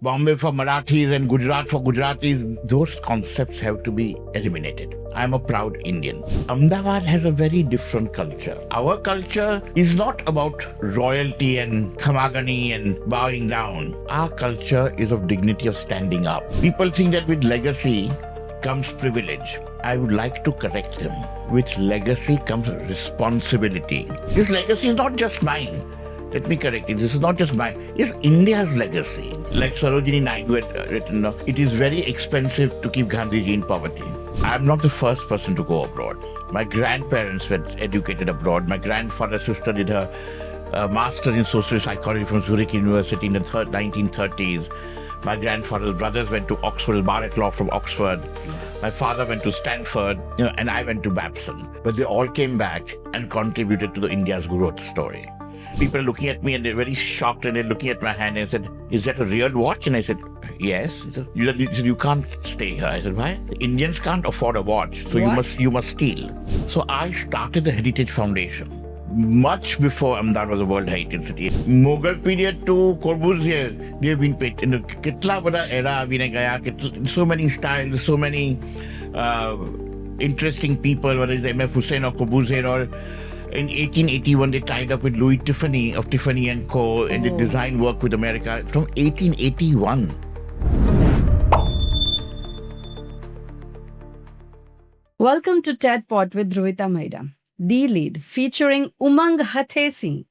Bombay for Marathis and Gujarat for Gujaratis, those concepts have to be eliminated. I'm a proud Indian. Ahmedabad has a very different culture. Our culture is not about royalty and khamagani and bowing down. Our culture is of dignity of standing up. People think that with legacy comes privilege. I would like to correct them. With legacy comes responsibility. This legacy is not just mine. Let me correct it. This is not just mine. It's India's legacy. Like Sarojini Naidu had written, it is very expensive to keep Gandhiji in poverty. I'm not the first person to go abroad. My grandparents were educated abroad. My grandfather's sister did her master's in social psychology from Zurich University in the 1930s. My grandfather's brothers went to Oxford, Barrett Law from Oxford. My father went to Stanford, and I went to Babson. But they all came back and contributed to the India's growth story. People are looking at me and they're very shocked and they're looking at my hand and said, "Is that a real watch?" And I said, "Yes." He said, "You can't stay here." I said, "Why?" "The Indians can't afford a watch, so you must steal." So I started the Heritage Foundation much before Ahmedabad was a World Heritage City. Mughal period to Corbusier, they have been paid. In the kitla bada era abhi gaya, so many styles, so many interesting people, whether it's M.F. Hussain or Corbusier or in 1881, they tied up with Louis Tiffany of Tiffany & Co. and did design work with America from 1881. Welcome to TADPOD with Rohita Maida, D-Lead, featuring Umang Hutheesing,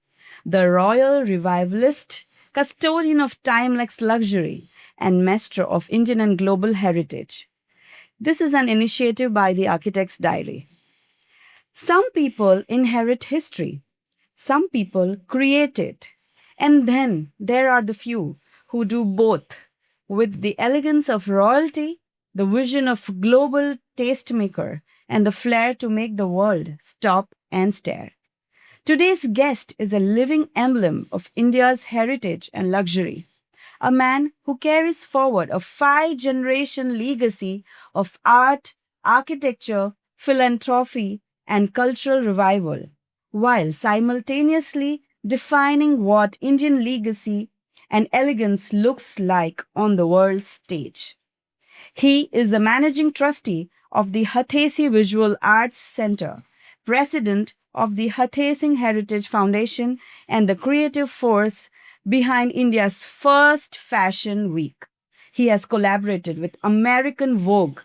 the royal revivalist, custodian of timeless luxury, and master of Indian and global heritage. This is an initiative by the Architect's Diary. Some people inherit history. Some people create it. And then there are the few who do both with the elegance of royalty, the vision of global tastemaker, and the flair to make the world stop and stare. Today's guest is a living emblem of India's heritage and luxury, a man who carries forward a 5-generation legacy of art, architecture, philanthropy, and cultural revival, while simultaneously defining what Indian legacy and elegance looks like on the world stage. He is the managing trustee of the Hutheesing Visual Arts Center, president of the Hutheesing Heritage Foundation, and the creative force behind India's first Fashion Week. He has collaborated with American Vogue,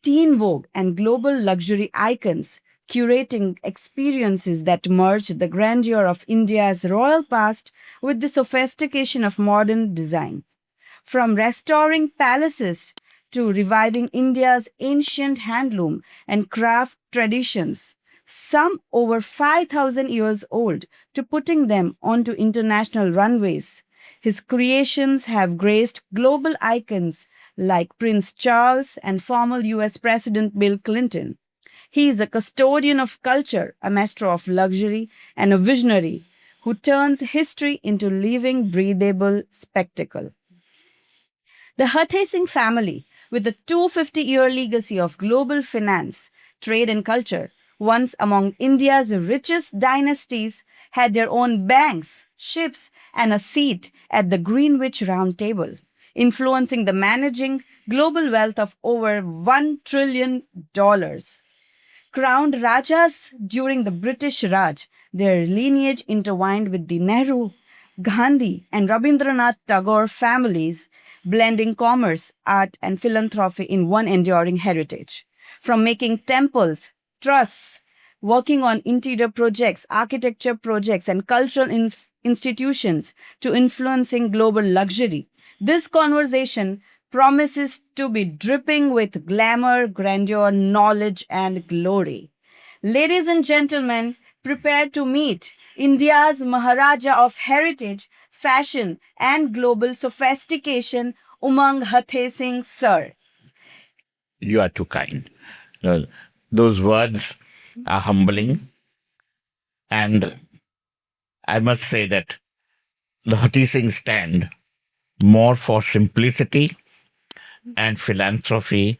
Teen Vogue, and global luxury icons, curating experiences that merge the grandeur of India's royal past with the sophistication of modern design. From restoring palaces to reviving India's ancient handloom and craft traditions, some over 5,000 years old, to putting them onto international runways, his creations have graced global icons like Prince Charles and former US President Bill Clinton. He is a custodian of culture, a master of luxury, and a visionary who turns history into living, breathable spectacle. The Hutheesing family, with a 250-year legacy of global finance, trade, and culture, once among India's richest dynasties, had their own banks, ships, and a seat at the Greenwich Round Table, influencing the managing global wealth of over $1 trillion. Crowned Rajas during the British Raj, their lineage intertwined with the Nehru, Gandhi, and Rabindranath Tagore families, blending commerce, art, and philanthropy in one enduring heritage. From making temples, trusts, working on interior projects, architecture projects, and cultural institutions, to influencing global luxury, this conversation promises to be dripping with glamour, grandeur, knowledge, and glory. Ladies and gentlemen, prepare to meet India's Maharaja of heritage, fashion, and global sophistication, Umang Hutheesing, sir. You are too kind. Those words are humbling. And I must say that the Hutheesing stand more for simplicity and philanthropy.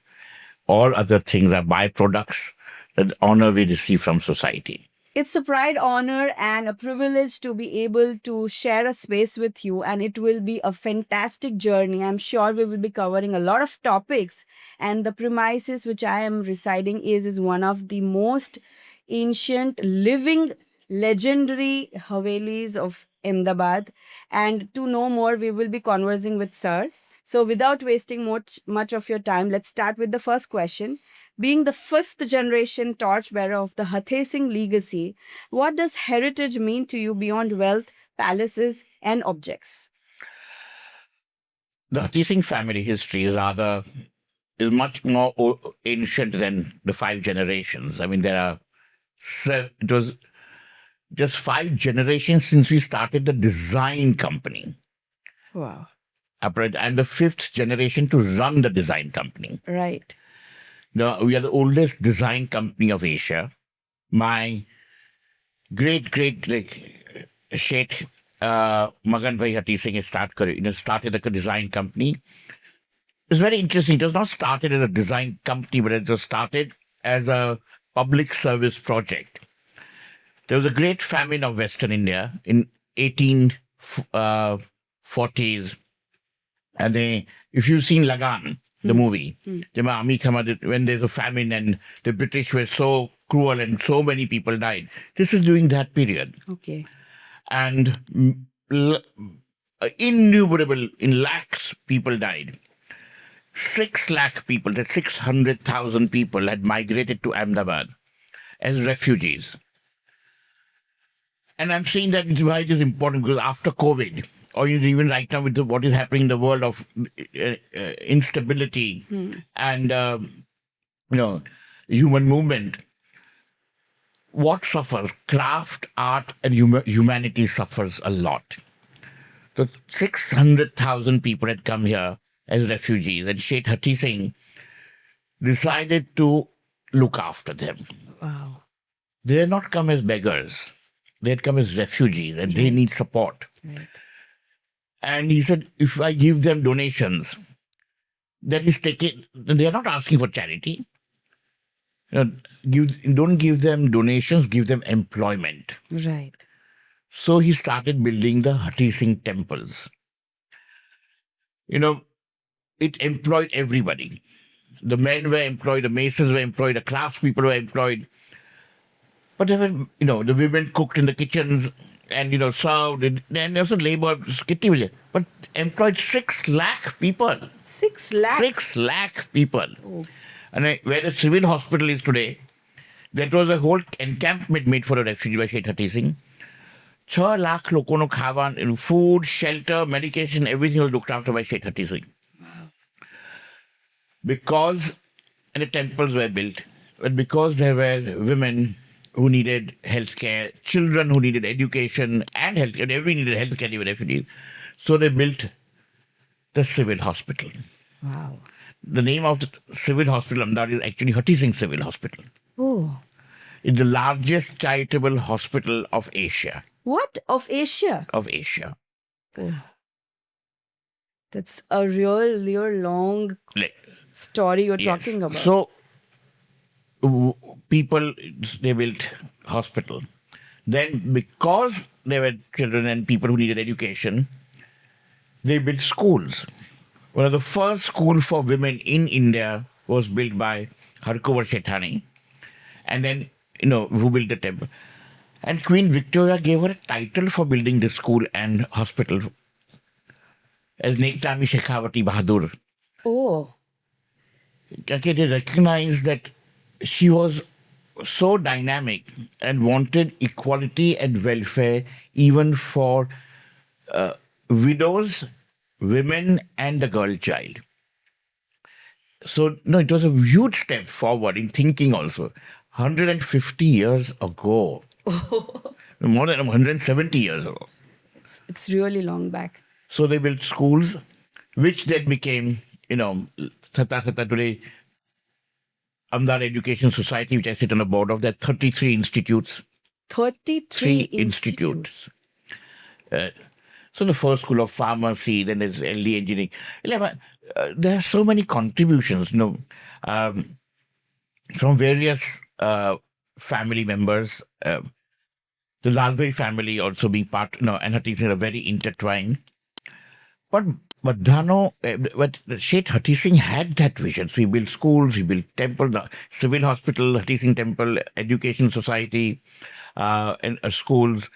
All other things are byproducts, the honor we receive from society. It's a pride, honor, and a privilege to be able to share a space with you. And it will be a fantastic journey. I'm sure we will be covering a lot of topics. And the premises which I am residing is one of the most ancient, living, legendary Havelis of Ahmedabad. And to know more, we will be conversing with Sir. So, without wasting much of your time, let's start with the first question. Being the fifth generation torchbearer of the Hutheesing legacy, what does heritage mean to you beyond wealth, palaces, and objects? The Hutheesing family history is much more ancient than the 5 generations. I mean, it was just 5 generations since we started the design company. Wow. And the 5th generation to run the design company. Right. Now, we are the oldest design company of Asia. My great Sheikh Magan Bhai Hutheesing started a design company. It's very interesting. It was not started as a design company, but it was started as a public service project. There was a great famine of Western India in 1840s. And if you've seen Lagan, the movie, when there's a famine and the British were so cruel and so many people died. This is during that period. Okay. And innumerable, in lakhs, people died. 6 lakh people, that's 600,000 people had migrated to Ahmedabad as refugees. And I'm saying that why it is important, because after COVID, or even right now with what is happening in the world of instability and human movement, what suffers? Craft, art, and humanity suffers a lot. So 600,000 people had come here as refugees, and Sheikh Hutheesing decided to look after them. Wow. They had not come as beggars. They had come as refugees, and they need support. Right. And he said, if I give them donations, that is taken, they are not asking for charity. Don't give them donations, give them employment. Right. So he started building the Hutheesing temples. It employed everybody. The men were employed, the masons were employed, the craftspeople were employed. But they were, the women cooked in the kitchens and, served. And also labor, but employed 6 lakh people. 6 lakh? 6 lakh people. Oh. And where the civil hospital is today, that was a whole encampment made for a refugee by Sheikh Hutheesing. 6 lakh lokono khawan, food, shelter, medication, everything was looked after by Sheikh Hutheesing. Wow. And the temples were built, but because there were women who needed healthcare, children who needed education and healthcare, everybody needed healthcare, even refugees. So they built the civil hospital. Wow. The name of the civil hospital, Ahmedabad, is actually Hutheesing Civil Hospital. Oh. It's the largest charitable hospital of Asia. What? Of Asia? Of Asia. Oh. That's a real long story you're talking about. So, people, they built hospital. Then, because there were children and people who needed education, they built schools. One of the first schools for women in India was built by Harkover Shethani. And then, who built the temple. And Queen Victoria gave her a title for building this school and hospital as Nektami Shekhawati Bahadur. Oh. Okay, they recognized that she was so dynamic and wanted equality and welfare even for widows, women, and the girl child. So, it was a huge step forward in thinking also. 150 years ago. More than 170 years ago. It's really long back. So they built schools, which then became, Sata today, Ahmedabad Education Society, which I sit on the board of, there are 33 institutes. 33 institutes. So the first school of pharmacy, then there's LD engineering. There are so many contributions, from various family members. the Lalbhai family also being part, and Hutheesing are very intertwined. But but Sheikh Hutheesing had that vision. So he built schools, he built temple, the civil hospital, Hutheesing Temple, education society, and schools.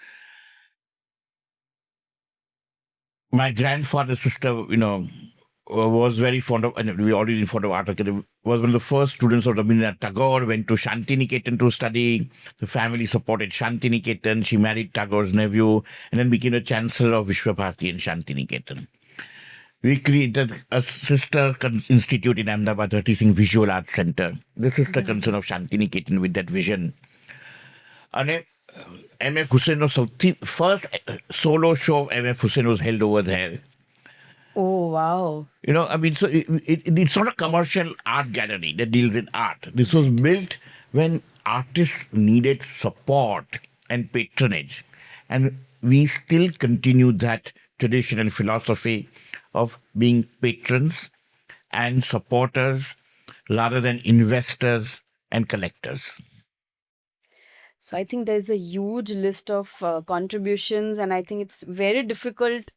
My grandfather's sister, was very fond of, and we already fond of art. Was one of the first students of Rabindranath Tagore, went to Shantiniketan to study. The family supported Shantiniketan. She married Tagore's nephew and then became a chancellor of Vishwabharati in Shantiniketan. We created a sister institute in Ahmedabad, Hutheesing Visual Arts Center. The sister concern of Shantiniketan with that vision. And M.F. Hussein's first solo show of M.F. Hussein was held over there. Oh, wow. So it's not a commercial art gallery that deals in art. This was built when artists needed support and patronage. And we still continue that tradition and philosophy of being patrons and supporters rather than investors and collectors. So I think there's a huge list of contributions, and I think it's very difficult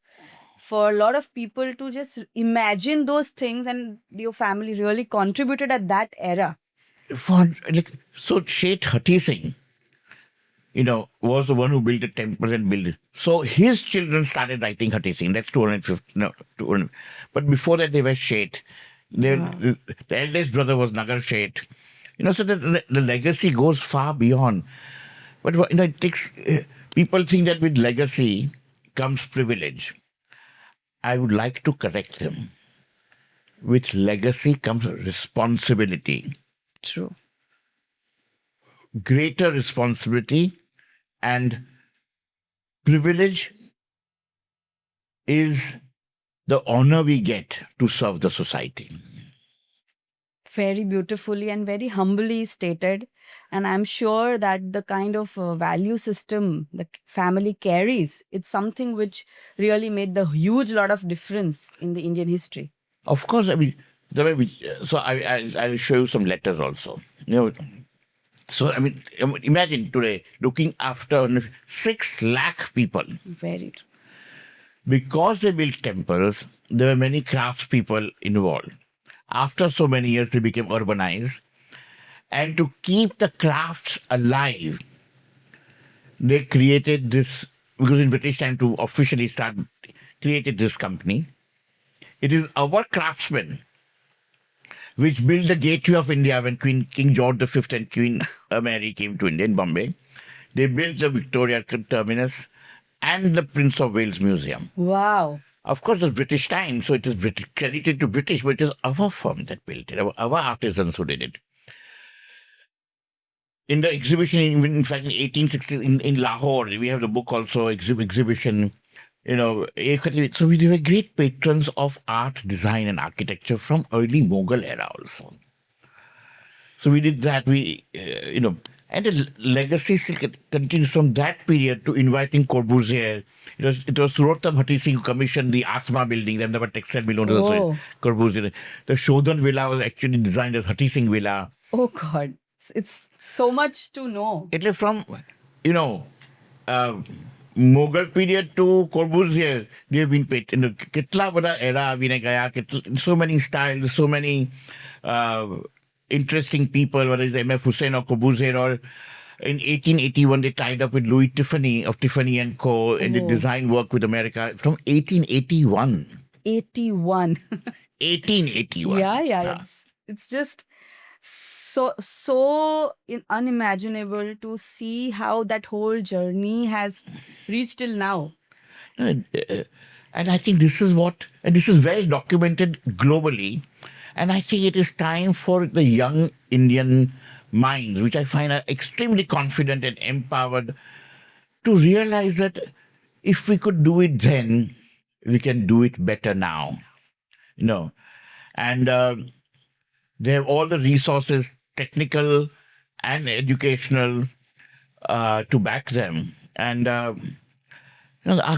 for a lot of people to just imagine those things, and your family really contributed at that era. So Sheikh Hutheesing, was the one who built the temples and built it. So his children started writing Hutheesing. That's 250. No, 200. But before that, they were Sheikh. The eldest brother was Nagar Sheikh. So the legacy goes far beyond. But it takes. People think that with legacy comes privilege. I would like to correct them. With legacy comes responsibility. True. Greater responsibility and privilege is the honor we get to serve the society. Very beautifully and very humbly stated. And I'm sure that the kind of value system the family carries, it's something which really made the huge lot of difference in the Indian history. Of course, the way I'll show you some letters also. So imagine today looking after 6 lakh people. Very true. Because they built temples, there were many craftspeople involved. After so many years, they became urbanized. And to keep the crafts alive, they created this, because in British time to officially start, created this company. It is our craftsmen which built the gateway of India when King George V and Queen Mary came to India in Bombay. They built the Victoria Terminus and the Prince of Wales Museum. Wow. Of course, it's British time, so it is credited to British, but it is our firm that built it, our artisans who did it. In the exhibition, in fact, in 1860, in Lahore, we have the book also, exhibition, so we were great patrons of art, design and architecture from early Mughal era also. So we did that, and the legacy still continues from that period to inviting Corbusier. It was Surotam Hutheesing who commissioned the Atma building, the Ahmedabad textile mill owned by Corbusier. The Shodhan Villa was actually designed as Hutheesing Villa. Oh God, it's so much to know. It is from, Mughal period to Corbusier, they have been paid. In the Kitla Bada era, so many styles, so many interesting people, whether it's M.F. Hussein or Corbusier, or in 1881 they tied up with Louis Tiffany of Tiffany and Co. and did design work with America from 1881. 1881. Yeah. It's just so unimaginable to see how that whole journey has reached till now. And I think this is well documented globally. And I think it is time for the young Indian minds, which I find are extremely confident and empowered, to realize that if we could do it then, we can do it better now. And they have all the resources, technical and educational, to back them. And our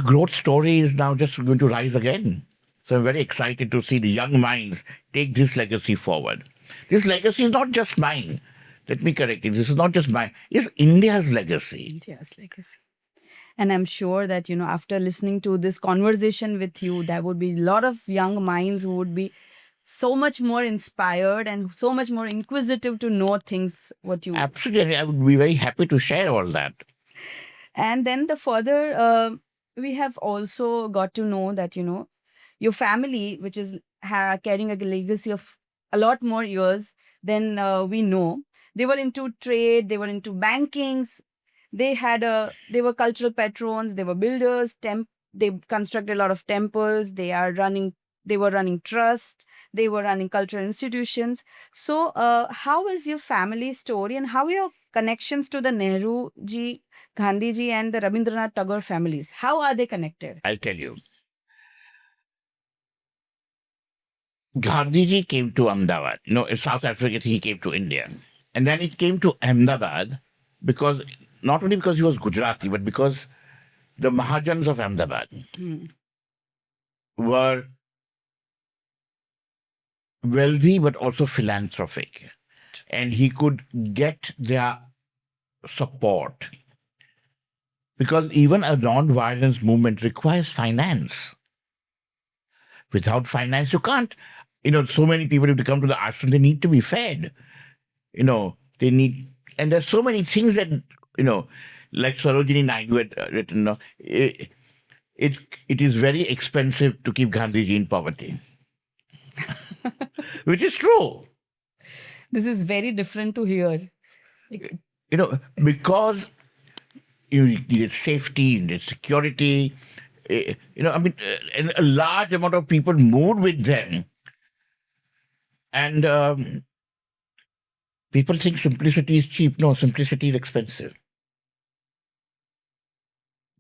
growth story is now just going to rise again. So I'm very excited to see the young minds take this legacy forward. This legacy is not just mine. Let me correct it. This is not just mine. It's India's legacy. India's legacy. And I'm sure that, after listening to this conversation with you, there would be a lot of young minds who would be so much more inspired and so much more inquisitive to know things what you. Absolutely. I would be very happy to share all that. And then the further, we have also got to know that, your family, which is carrying a legacy of a lot more years than we know, they were into trade, they were into bankings, they were cultural patrons, they were builders, they constructed a lot of temples, they were running trust, they were running cultural institutions. So how is your family story and how are your connections to the Nehru ji, Gandhi ji, and the Rabindranath Tagore families? How are they connected? I'll tell you. Gandhiji came to Ahmedabad. In South Africa, he came to India. And then he came to Ahmedabad because, not only because he was Gujarati, but because the Mahajans of Ahmedabad were wealthy but also philanthropic. And he could get their support. Because even a non-violence movement requires finance. Without finance, you can't. So many people have to come to the ashram, they need to be fed. They need, and there's so many things that, like Sarojini Naidu had written, it is very expensive to keep Gandhiji in poverty. Which is true. This is very different to hear. Because you needed safety, you needed security. And a large amount of people moved with them. And people think simplicity is cheap. No, simplicity is expensive.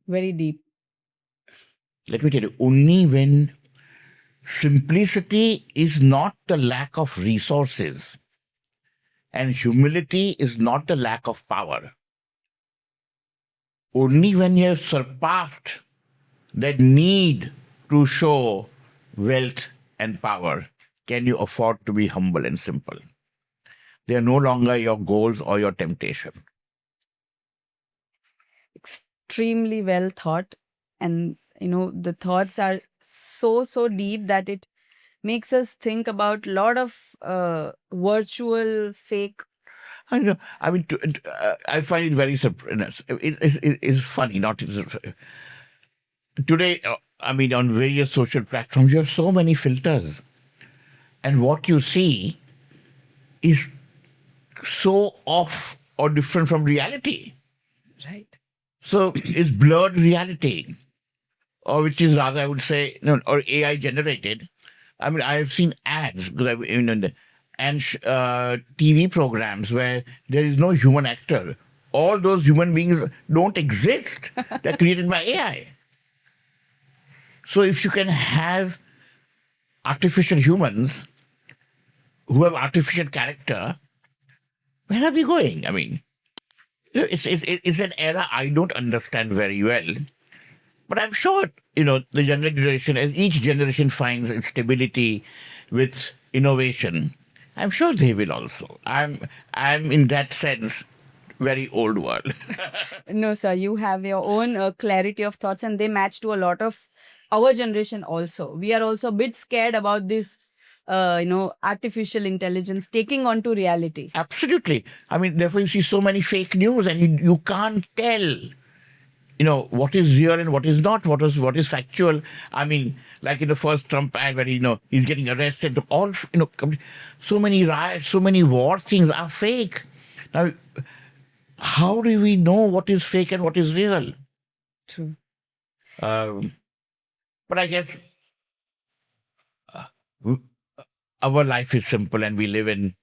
Very deep. Let me tell you, only when simplicity is not the lack of resources and humility is not the lack of power. Only when you have surpassed that need to show wealth and power can you afford to be humble and simple. They are no longer your goals or your temptation. Extremely well thought. And, the thoughts are so deep that it makes us think about a lot of virtual fake. I know. I mean, I find it very surprising. It's funny, not today. On various social platforms, you have so many filters, and what you see is so off or different from reality. Right. So it's blurred reality, or which is rather, I would say, or AI generated. I have seen ads because and TV programs where there is no human actor. All those human beings don't exist. They're created by AI. So if you can have artificial humans who have artificial character, where are we going? It's an era I don't understand very well. But I'm sure, the younger generation, as each generation finds its stability with innovation, I'm sure they will also. I'm in that sense very old world. No, sir, you have your own clarity of thoughts and they match to a lot of our generation also. We are also a bit scared about this, artificial intelligence taking on to reality. Absolutely. Therefore you see so many fake news and you can't tell, what is real and what is not, what is factual. Like in the first Trump ad where, he's getting arrested, all, so many riots, so many war things are fake. Now, how do we know what is fake and what is real? True. But I guess our life is simple and we live in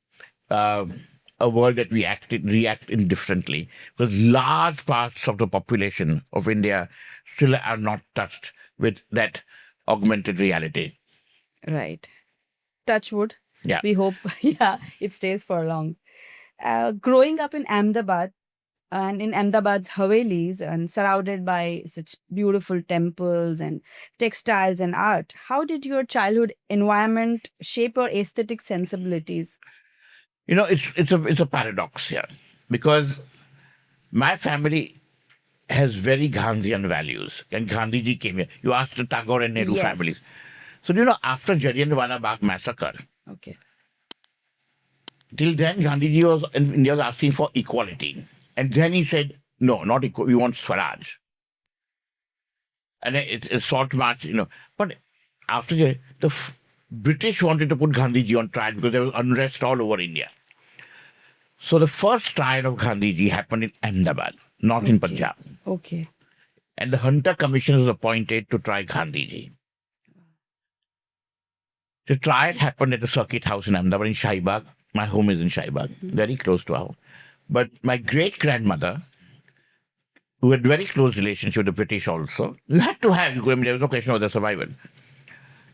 a world that we react indifferently. Because large parts of the population of India still are not touched with that augmented reality. Right. Touch wood. Yeah. We hope, it stays for long. Growing up in Ahmedabad and in Ahmedabad's Havelis and surrounded by such beautiful temples and textiles and art, how did your childhood environment shape your aesthetic sensibilities? It's a paradox here because my family has very Gandhian values. And Gandhiji came here. You asked the Tagore and Nehru Yes. families. So, you know, after Jallianwala Bagh massacre, Okay. till then, Gandhiji was in India was asking for equality. And then he said, no, not equal. We want Swaraj. And it's a short march, you know. But after the British wanted to put Gandhiji on trial because there was unrest all over India. So the first trial of Gandhiji happened in Ahmedabad, not in Punjab. Okay. And the Hunter Commission was appointed to try Gandhiji. The trial happened at the circuit house in Ahmedabad in Shahibag. My home is in Shahibag, very close to our home. But my great-grandmother, who had very close relationship with the British also, you had to have, I mean, there was no question of the survival,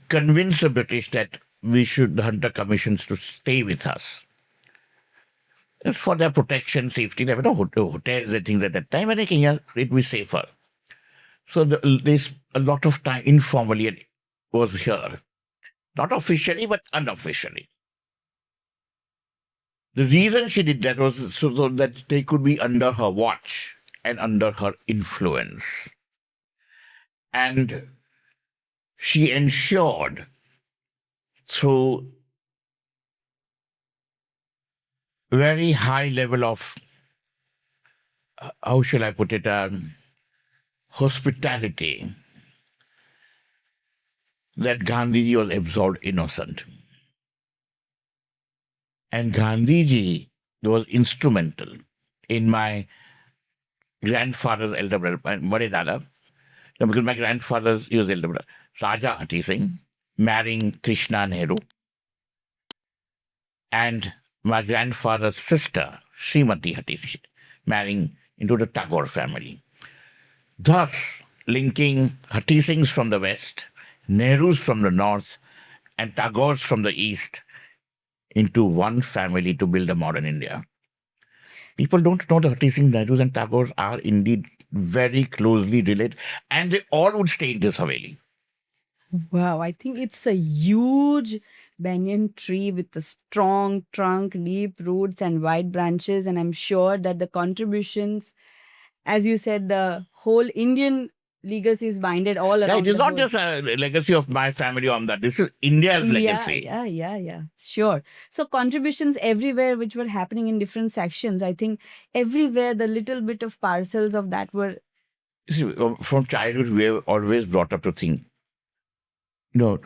convinced the British that the Hunter Commissions to stay with us. It's for their protection, safety. There were no hotels and things at that time, and I think it would be safer. So there's a lot of time informally and was here. Not officially, but unofficially. The reason she did that was so that they could be under her watch and under her influence. And she ensured through very high level of, how shall I put it, hospitality, that Gandhiji was absolved innocent. And Gandhiji was instrumental in my grandfather's elder brother, Bade Dada, because my grandfather's he was elder brother, Raja Hutheesing, marrying Krishna Nehru, and my grandfather's sister, Srimati Hutheesing, marrying into the Tagore family. Thus, linking Hutheesings from the west, Nehrus from the north, and Tagores from the east into one family to build a modern India. People don't know the Hutheesing, Nehrus, and Tagores are indeed very closely related, and they all would stay in this Haveli. Wow, I think it's a huge banyan tree with a strong trunk, deep roots, and wide branches. And I'm sure that the contributions, as you said, the whole Indian legacy is binded all around. Yeah, it is the not whole- just a legacy of my family or that. This is India's legacy. Yeah. Sure. So contributions everywhere, which were happening in different sections. I think everywhere the little bit of parcels of that were. You see, from childhood, we were always brought up to think, no,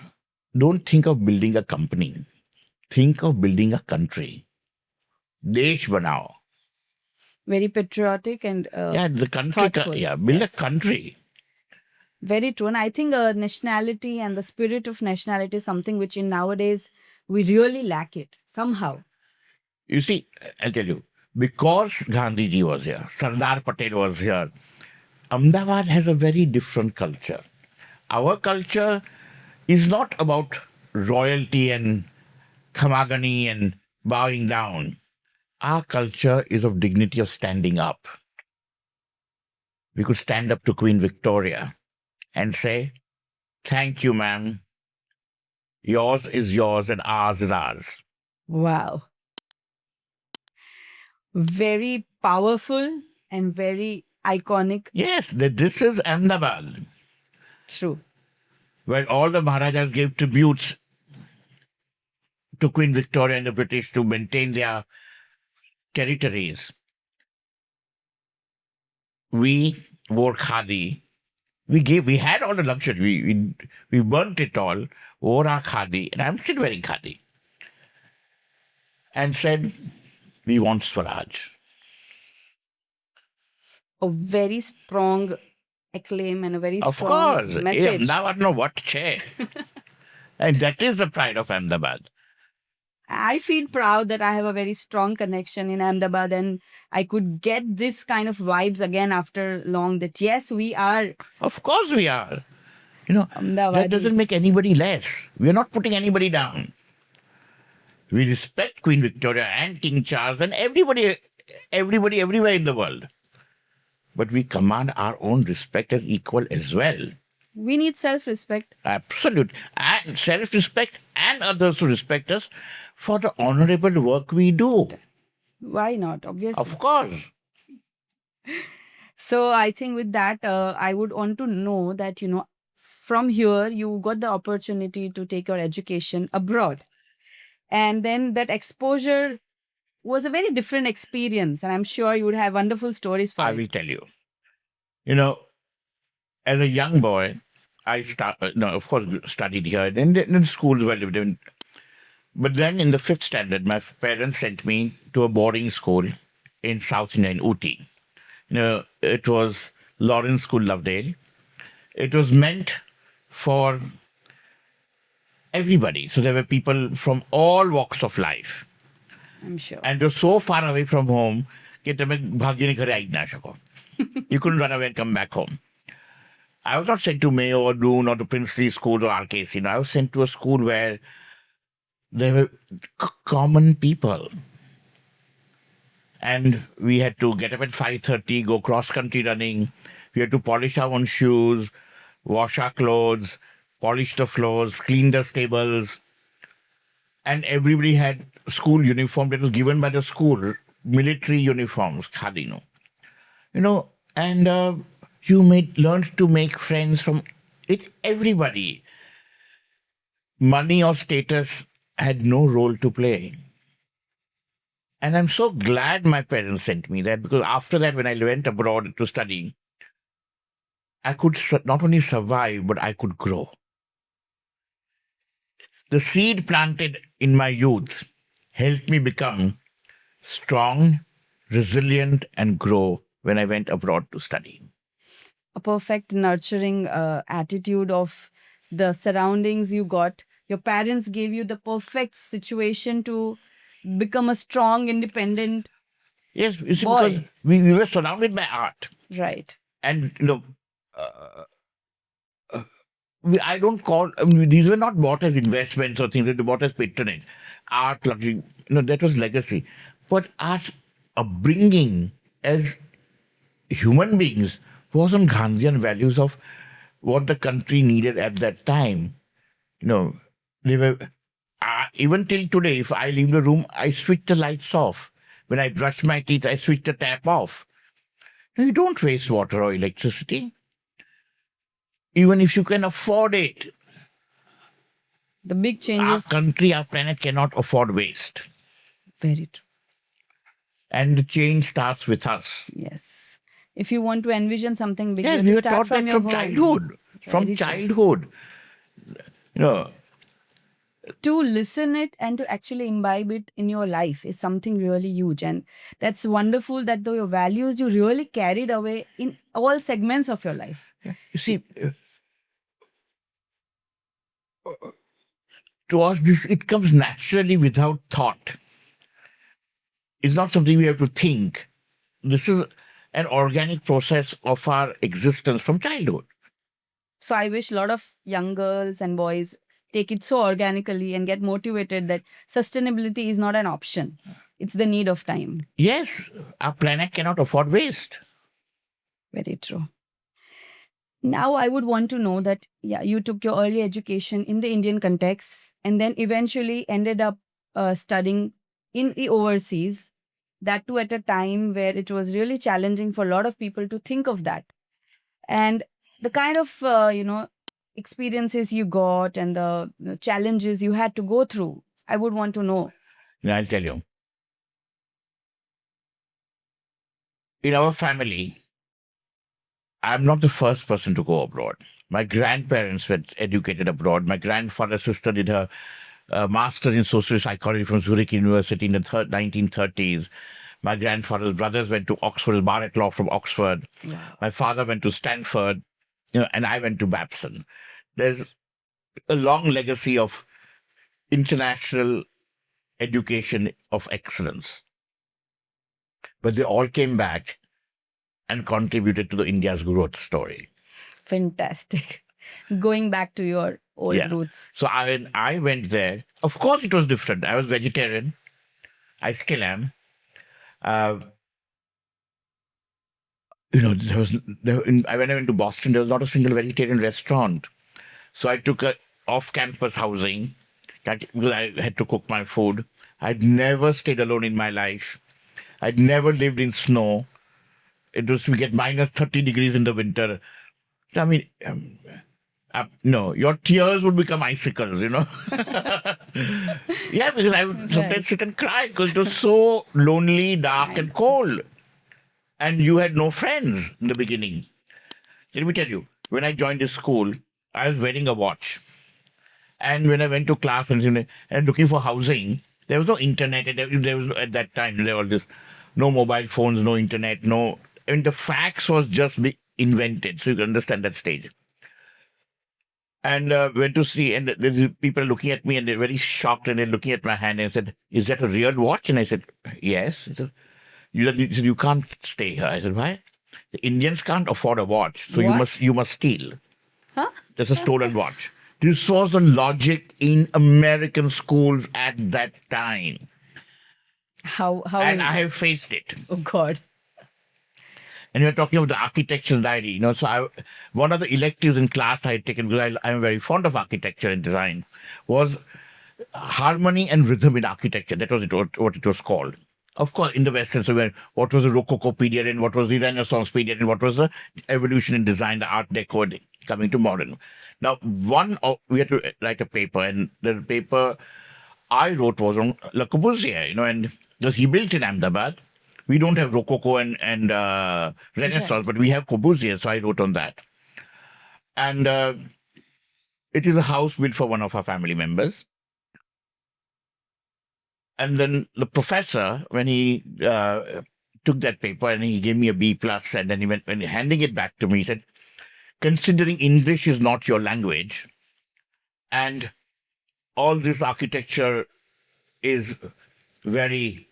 don't think of building a company. Think of building a country. Desh banao. Very patriotic and The country. thoughtful. Build Yes. a country. Very true. And I think nationality and the spirit of nationality is something which in nowadays we really lack it somehow. You see, I'll tell you, because Gandhiji was here, Sardar Patel was here, Ahmedabad has a very different culture. Our culture is not about royalty and khamagani and bowing down. Our culture is of dignity of standing up. We could stand up to Queen Victoria and say, thank you, ma'am. Yours is yours and ours is ours. Wow. Very powerful and very iconic. Yes, this is Ahmedabad, True. where all the Maharajas gave tributes to Queen Victoria and the British to maintain their territories. We wore khadi. We had all the luxury. We burnt it all, wore our khadi, and I'm still wearing khadi. And said, we want Swaraj. A very strong acclaim and a very Of strong course. message. Ahmedabad no what che. And that is the pride of Ahmedabad. I feel proud that I have a very strong connection in Ahmedabad and I could get this kind of vibes again after long that yes, we are Of course we are. You know, Ahmedabadis. that doesn't make anybody less. We are not putting anybody down. We respect Queen Victoria and King Charles and everybody everywhere in the world. But we command our own respect as equal as well. We need self-respect. Absolute. And self-respect and others to respect us for the honorable work we do. Why not? Obviously. Of course. So I think with that, I would want to know that, from here, you got the opportunity to take your education abroad. And then that exposure was a very different experience. And I'm sure you would have wonderful stories for I it. will tell you. You know, as a young boy, I no, of course, studied here. Then schools were lived in. But then in the fifth standard, my parents sent me to a boarding school in South India, in Ooty. It was Lawrence School, Lovedale. It was meant for everybody. So there were people from all walks of life. I'm sure. And it was so far away from home that you couldn't run away and come back home. I was not sent to Mayo or Doon or to Princely School or RKC. I was sent to a school where there were common people. And we had to get up at 5:30, go cross-country running. We had to polish our own shoes, wash our clothes, polish the floors, clean the stables. And everybody had school uniform that was given by the school, military uniforms, khadi, and you learned to make friends from it's everybody. Money or status had no role to play. And I'm so glad my parents sent me that, because after that, when I went abroad to study, I could not only survive, but I could grow. The seed planted in my youth helped me become strong, resilient, and grow when I went abroad to study. A perfect nurturing attitude of the surroundings you got. Your parents gave you the perfect situation to become a strong, independent Yes, you see, boy. because we were surrounded by art. Right. And, I don't call, these were not bought as investments or things, they were bought as patronage. Art, luxury, that was legacy. But our upbringing as human beings was on Gandhian values of what the country needed at that time. They were, even till today, if I leave the room, I switch the lights off. When I brush my teeth, I switch the tap off. You don't waste water or electricity. Even if you can afford it. The big Our changes. country, our planet cannot afford waste. Very true. And the change starts with us. Yes. If you want to envision something big, Yes, you we have were to start taught from that your from home. childhood. From Very true. childhood. To listen it and to actually imbibe it in your life is something really huge. And that's wonderful that your values you really carried away in all segments of your life. You see, to us, it comes naturally without thought. It's not something we have to think. This is an organic process of our existence from childhood. So I wish a lot of young girls and boys take it so organically and get motivated that sustainability is not an option. It's the need of time. Yes, our planet cannot afford waste. Very true. Now I would want to know that, you took your early education in the Indian context and then eventually ended up studying in the overseas, that too at a time where it was really challenging for a lot of people to think of that. And the kind of, experiences you got and the challenges you had to go through, I would want to know. I'll tell you. In our family, I'm not the first person to go abroad. My grandparents were educated abroad. My grandfather's sister did her master's in social psychology from Zurich University in the 1930s. My grandfather's brothers went to Oxford, bar at law from Oxford. Wow. My father went to Stanford, and I went to Babson. There's a long legacy of international education of excellence. But they all came back and contributed to the India's growth story. Fantastic. Going back to your old roots. So I went there. Of course, it was different. I was vegetarian. I still am. When I went to Boston, there was not a single vegetarian restaurant. So I took a off-campus housing because I had to cook my food. I'd never stayed alone in my life. I'd never lived in snow. we get minus 30 degrees in the winter. I mean, no, your tears would become icicles, Yeah, because I would sometimes sit and cry because it was so lonely, dark, and cold. And you had no friends in the beginning. Let me tell you, when I joined this school, I was wearing a watch. And when I went to class and looking for housing, there was no internet. And there was at that time, there was no mobile phones, no internet, no. And the fax was just invented. So you can understand that stage. And went to see, and there's people looking at me, and they're very shocked, and they're looking at my hand, and I said, "Is that a real watch?" And I said, "Yes." He said, "You can't stay here." I said, "Why?" The Indians can't afford a watch, so you must steal. Huh? That's a stolen watch. This was the logic in American schools at that time. How? And I have faced it. Oh God. And you're talking of the architectural diary, so one of the electives in class I had taken, because I'm very fond of architecture and design, was harmony and rhythm in architecture. That was what it was called. Of course, in the Western, so what was the Rococo period and what was the Renaissance period and what was the evolution in design, the Art Deco, and coming to modern. Now, we had to write a paper, and the paper I wrote was on Le Corbusier, and because he built in Ahmedabad. We don't have Rococo and Renaissance, but we have Corbusier, so I wrote on that. And it is a house built for one of our family members. And then the professor, when he took that paper and he gave me a B+, and then when handing it back to me, he said, "Considering English is not your language, and all this architecture is very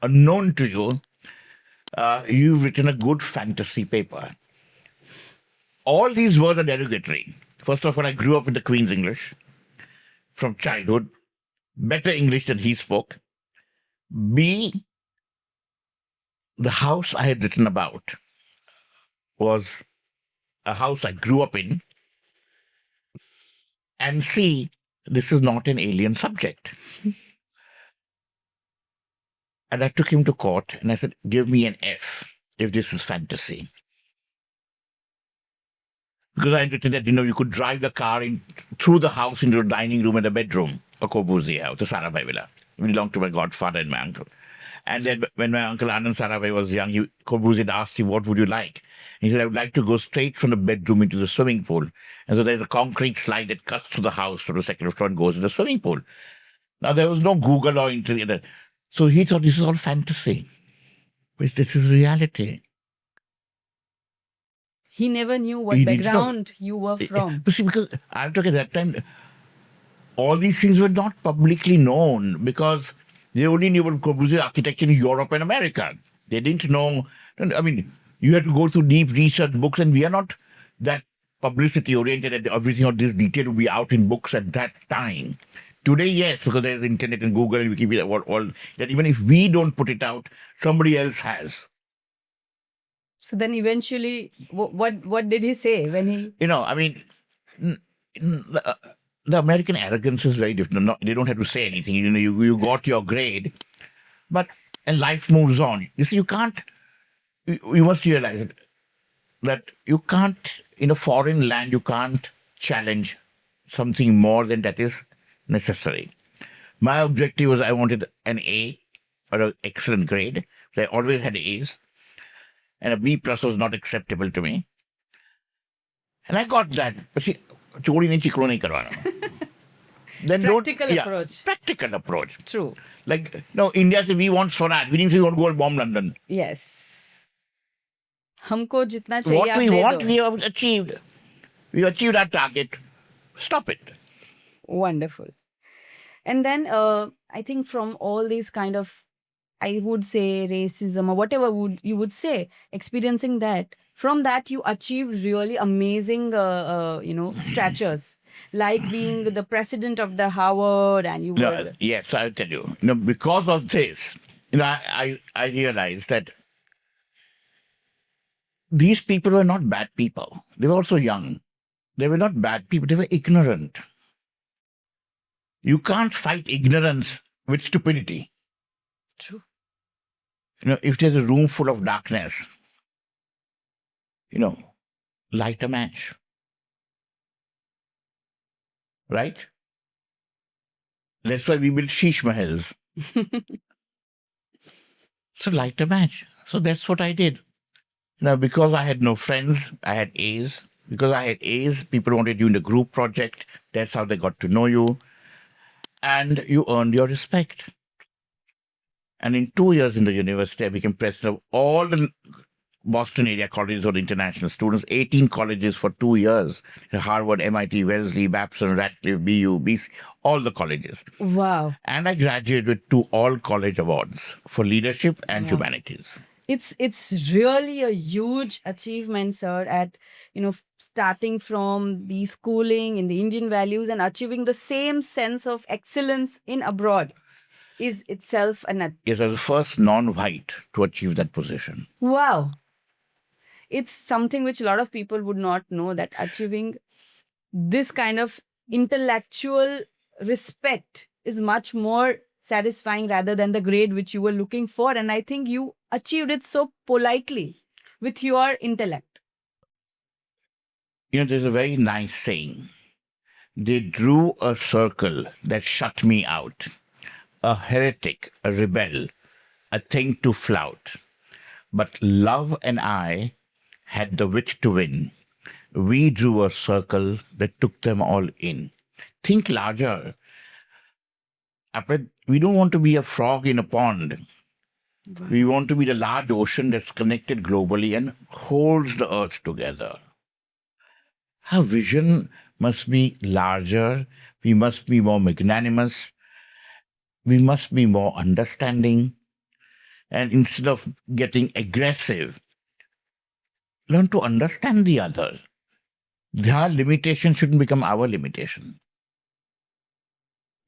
unknown to you, you've written a good fantasy paper." All these words are derogatory. First of all, I grew up with the Queen's English from childhood, better English than he spoke. B, the house I had written about was a house I grew up in. And C, this is not an alien subject. And I took him to court and I said, "Give me an F if this is fantasy." Because I had written that, you could drive the car through the house into the dining room and the bedroom, a Corbusier house, a Sarabhai villa. It belonged to my godfather and my uncle. And then when my uncle Anand Sarabhai was young, Corbusier asked him, "What would you like?" He said, "I would like to go straight from the bedroom into the swimming pool." And so there's a concrete slide that cuts through the house from the second floor and goes to the swimming pool. Now, there was no Google or internet. So he thought this is all fantasy. But this is reality. He never knew what background you were from. But see, because I'm talking at that time, all these things were not publicly known because they only knew about Corbusier architecture in Europe and America. They didn't know. I mean, you had to go through deep research books, and we are not that publicity oriented, and everything of this detail will be out in books at that time. Today, yes, because there's internet and Google and Wikipedia, all that. Even if we don't put it out, somebody else has. So then, eventually, what did he say when he? I mean, the American arrogance is very different. They don't have to say anything. You got your grade, and life moves on. You see, you can't. You must realize that you can't, in a foreign land, you can't challenge something more than that is necessary. My objective was I wanted an A or an excellent grade. So I always had A's. And a B+ was not acceptable to me. And I got that. But see, chori nahi chikro nahi karwana. Then approach. Practical approach. True. Like, no, India said we want Swaraj. We didn't say we want to go and bomb London. Yes. हमको जितना चाहिए what we want, we have achieved. We achieved our target. Stop it. Wonderful. And then I think from all these kind of, I would say, racism or whatever you would say, experiencing that, from that you achieved really amazing, statures, like being the president of the Harvard, and you were... Yes, I'll tell you. Because of this, I realized that these people were not bad people. They were also young. They were not bad people. They were ignorant. You can't fight ignorance with stupidity. True. If there's a room full of darkness, light a match, right? That's why we built sheesh mahals. So light a match. So that's what I did. Because I had no friends, I had A's. Because I had A's, people wanted you in the group project. That's how they got to know you. And you earned your respect. And in 2 years in the university, I became president of all the Boston area colleges for international students, 18 colleges for 2 years. Harvard, MIT, Wellesley, Babson, Radcliffe, BU, BC, all the colleges. Wow. And I graduated with 2 all college awards for leadership and humanities. It's really a huge achievement, sir, at starting from the schooling in the Indian values and achieving the same sense of excellence in abroad is itself Yes, I was the first non-white to achieve that position. Wow. It's something which a lot of people would not know, that achieving this kind of intellectual respect is much more satisfying rather than the grade which you were looking for. And I think you achieved it so politely with your intellect. There's a very nice saying. They drew a circle that shut me out. A heretic, a rebel, a thing to flout. But love and I had the wit to win. We drew a circle that took them all in. Think larger. We don't want to be a frog in a pond. Wow. We want to be the large ocean that's connected globally and holds the earth together. Our vision must be larger. We must be more magnanimous. We must be more understanding. And instead of getting aggressive, learn to understand the other. Their limitation shouldn't become our limitation.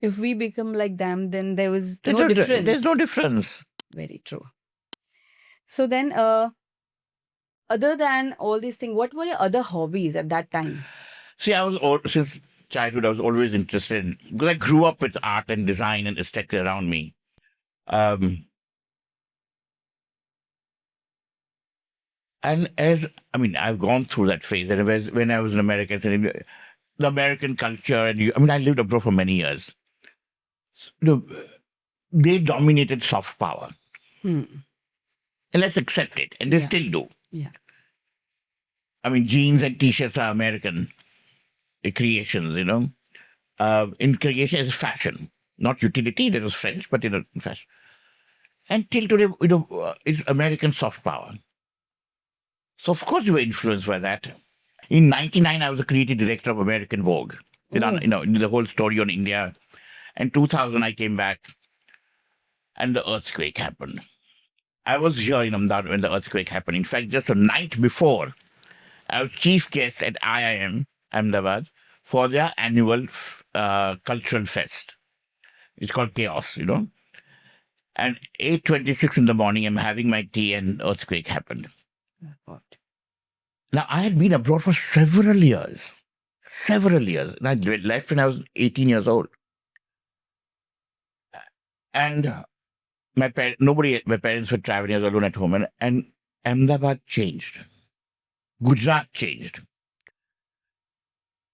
If we become like them, then there's no difference. There's no difference. Very true. So then, other than all these things, what were your other hobbies at that time? See, since childhood, I was always interested because I grew up with art and design and aesthetic around me. And I've gone through that phase. And when I was in America, the American culture, and I lived abroad for many years. They dominated soft power. And let's accept it. And they still do. Yeah. Jeans and T-shirts are American creations, In creation is fashion, not utility. That was French, but in fashion. And till today, it's American soft power. So of course we were influenced by that. In 1999, I was a creative director of American Vogue. The whole story on India. And 2000, I came back, and the earthquake happened. I was here in Ahmedabad when the earthquake happened. In fact, just the night before, I was chief guest at IIM, Ahmedabad, for their annual cultural fest. It's called Chaos, And 8:26 in the morning, I'm having my tea, and earthquake happened. Now, I had been abroad for several years. And I left when I was 18 years old. And my parents were traveling. I was alone at home. And Ahmedabad changed. Gujarat changed.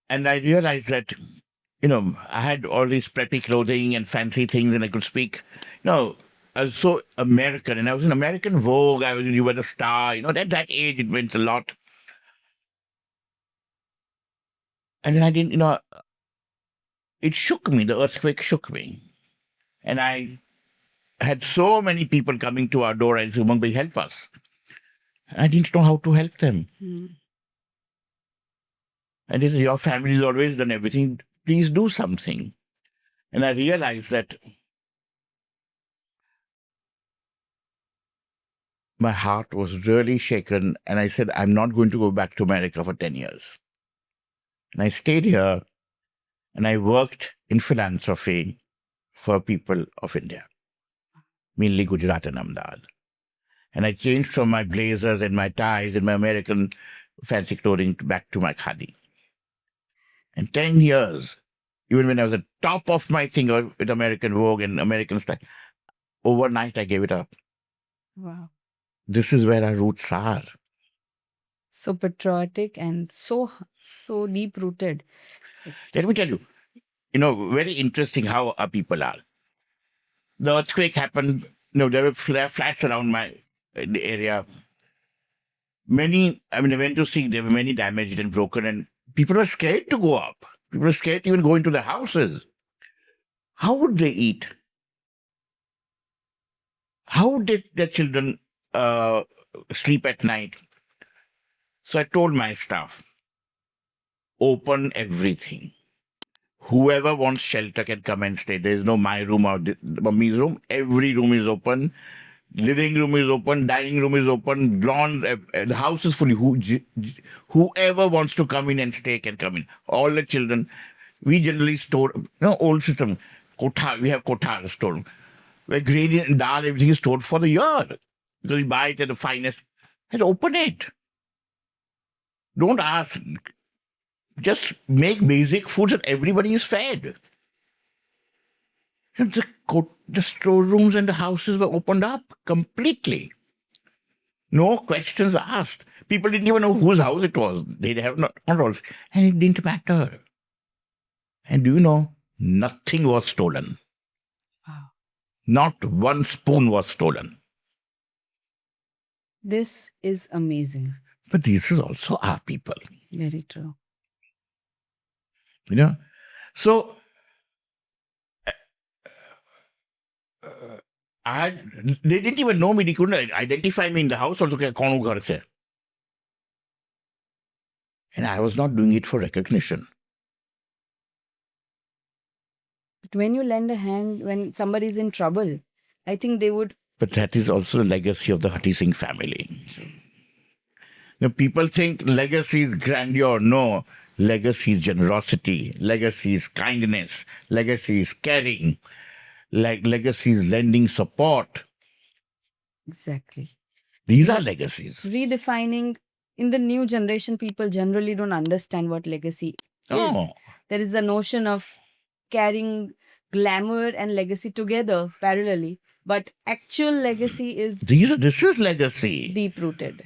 And I realized that, I had all these preppy clothing and fancy things, and I could speak. I was so American, and I was in American Vogue. You were the star. At that age, it meant a lot. And then I didn't, it shook me. The earthquake shook me. And I had so many people coming to our door and saying, Umang bhai, help us. I didn't know how to help them. And they said, your family has always done everything. Please do something. And I realized that my heart was really shaken. And I said, I'm not going to go back to America for 10 years. And I stayed here and I worked in philanthropy for people of India, mainly Gujarat and Ahmedabad. And I changed from my blazers and my ties and my American fancy clothing back to my khadi. And 10 years, even when I was at top of my thing with American Vogue and American style, overnight I gave it up. Wow. This is where our roots are. So patriotic and so deep rooted. Let me tell you, very interesting how our people are. The earthquake happened, there were flats around my the area. I went to see, there were many damaged and broken, and people were scared to go up. People were scared to even go into the houses. How would they eat? How did their children sleep at night? So I told my staff, open everything. Whoever wants shelter can come and stay. There is no my room or mummy's room. Every room is open. Living room is open. Dining room is open. Lawns. The house is fully. Whoever wants to come in and stay can come in. All the children. We generally store. Old system. We have kothar stored. Where grain and dal, everything is stored for the year. Because we buy it at the finest. Let's open it. Don't ask. Just make basic foods and everybody is fed. The storerooms and the houses were opened up completely. No questions asked. People didn't even know whose house it was. They have not rolls. And it didn't matter. And do you know, nothing was stolen. Wow. Not one spoon was stolen. This is amazing. But this is also our people. Very true. So they didn't even know me. They couldn't identify me in the house also. And I was not doing it for recognition. But when you lend a hand when somebody is in trouble, I think they would. But that is also the legacy of the Hutheesing family. People think legacy is grandeur. No. Legacy is generosity. Legacy is kindness. Legacy is caring. Legacy is lending support. Exactly. These are legacies. Redefining. In the new generation, people generally don't understand what legacy is. There is a notion of carrying glamour and legacy together parallelly. But actual legacy is... This is legacy. Deep-rooted.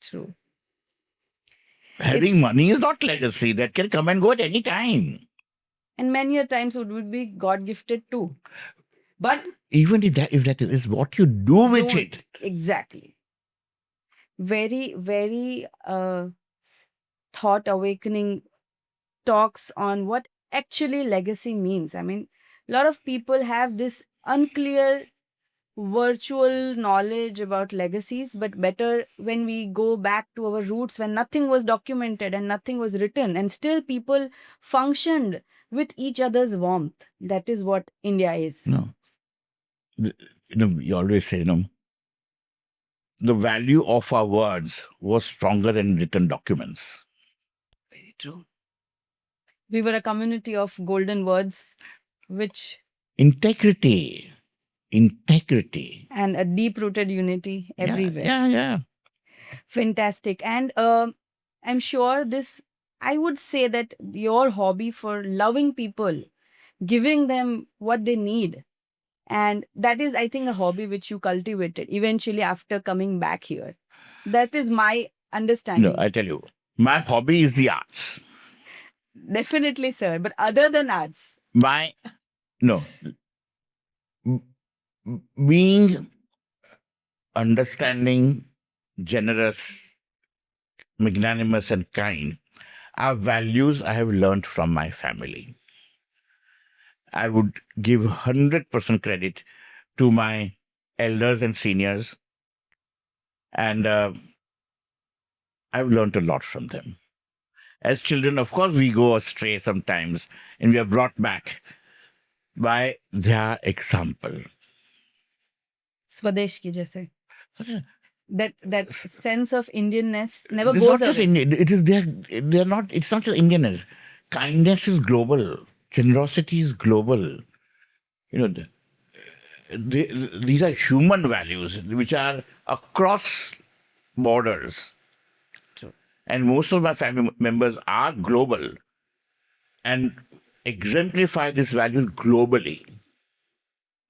True. Having money is not legacy. That can come and go at any time. And many a times it would be God-gifted too. But... even if that is what you do with it. Exactly. Very, very thought-awakening talks on what actually legacy means. I mean, a lot of people have this unclear virtual knowledge about legacies, but better when we go back to our roots, when nothing was documented and nothing was written, and still people functioned with each other's warmth. That is what India is. No. You always say, the value of our words was stronger than written documents. Very true. We were a community of golden words, which... Integrity. And a deep-rooted unity everywhere. Yeah. Fantastic. And I'm sure I would say that your hobby for loving people, giving them what they need, and that is, I think, a hobby which you cultivated eventually after coming back here. That is my understanding. No, I tell you, my hobby is the arts. Definitely, sir. But other than arts? Being understanding, generous, magnanimous and kind are values I have learned from my family. I would give 100% credit to my elders and seniors, and I've learned a lot from them. As children, of course, we go astray sometimes, and we are brought back by their example. Swadesh ki jaise. That sense of Indianness never it's goes not just away. Indian. They're not. It's not just Indianness. Kindness is global. Generosity is global. These are human values which are across borders. True. And most of my family members are global and exemplify these values globally.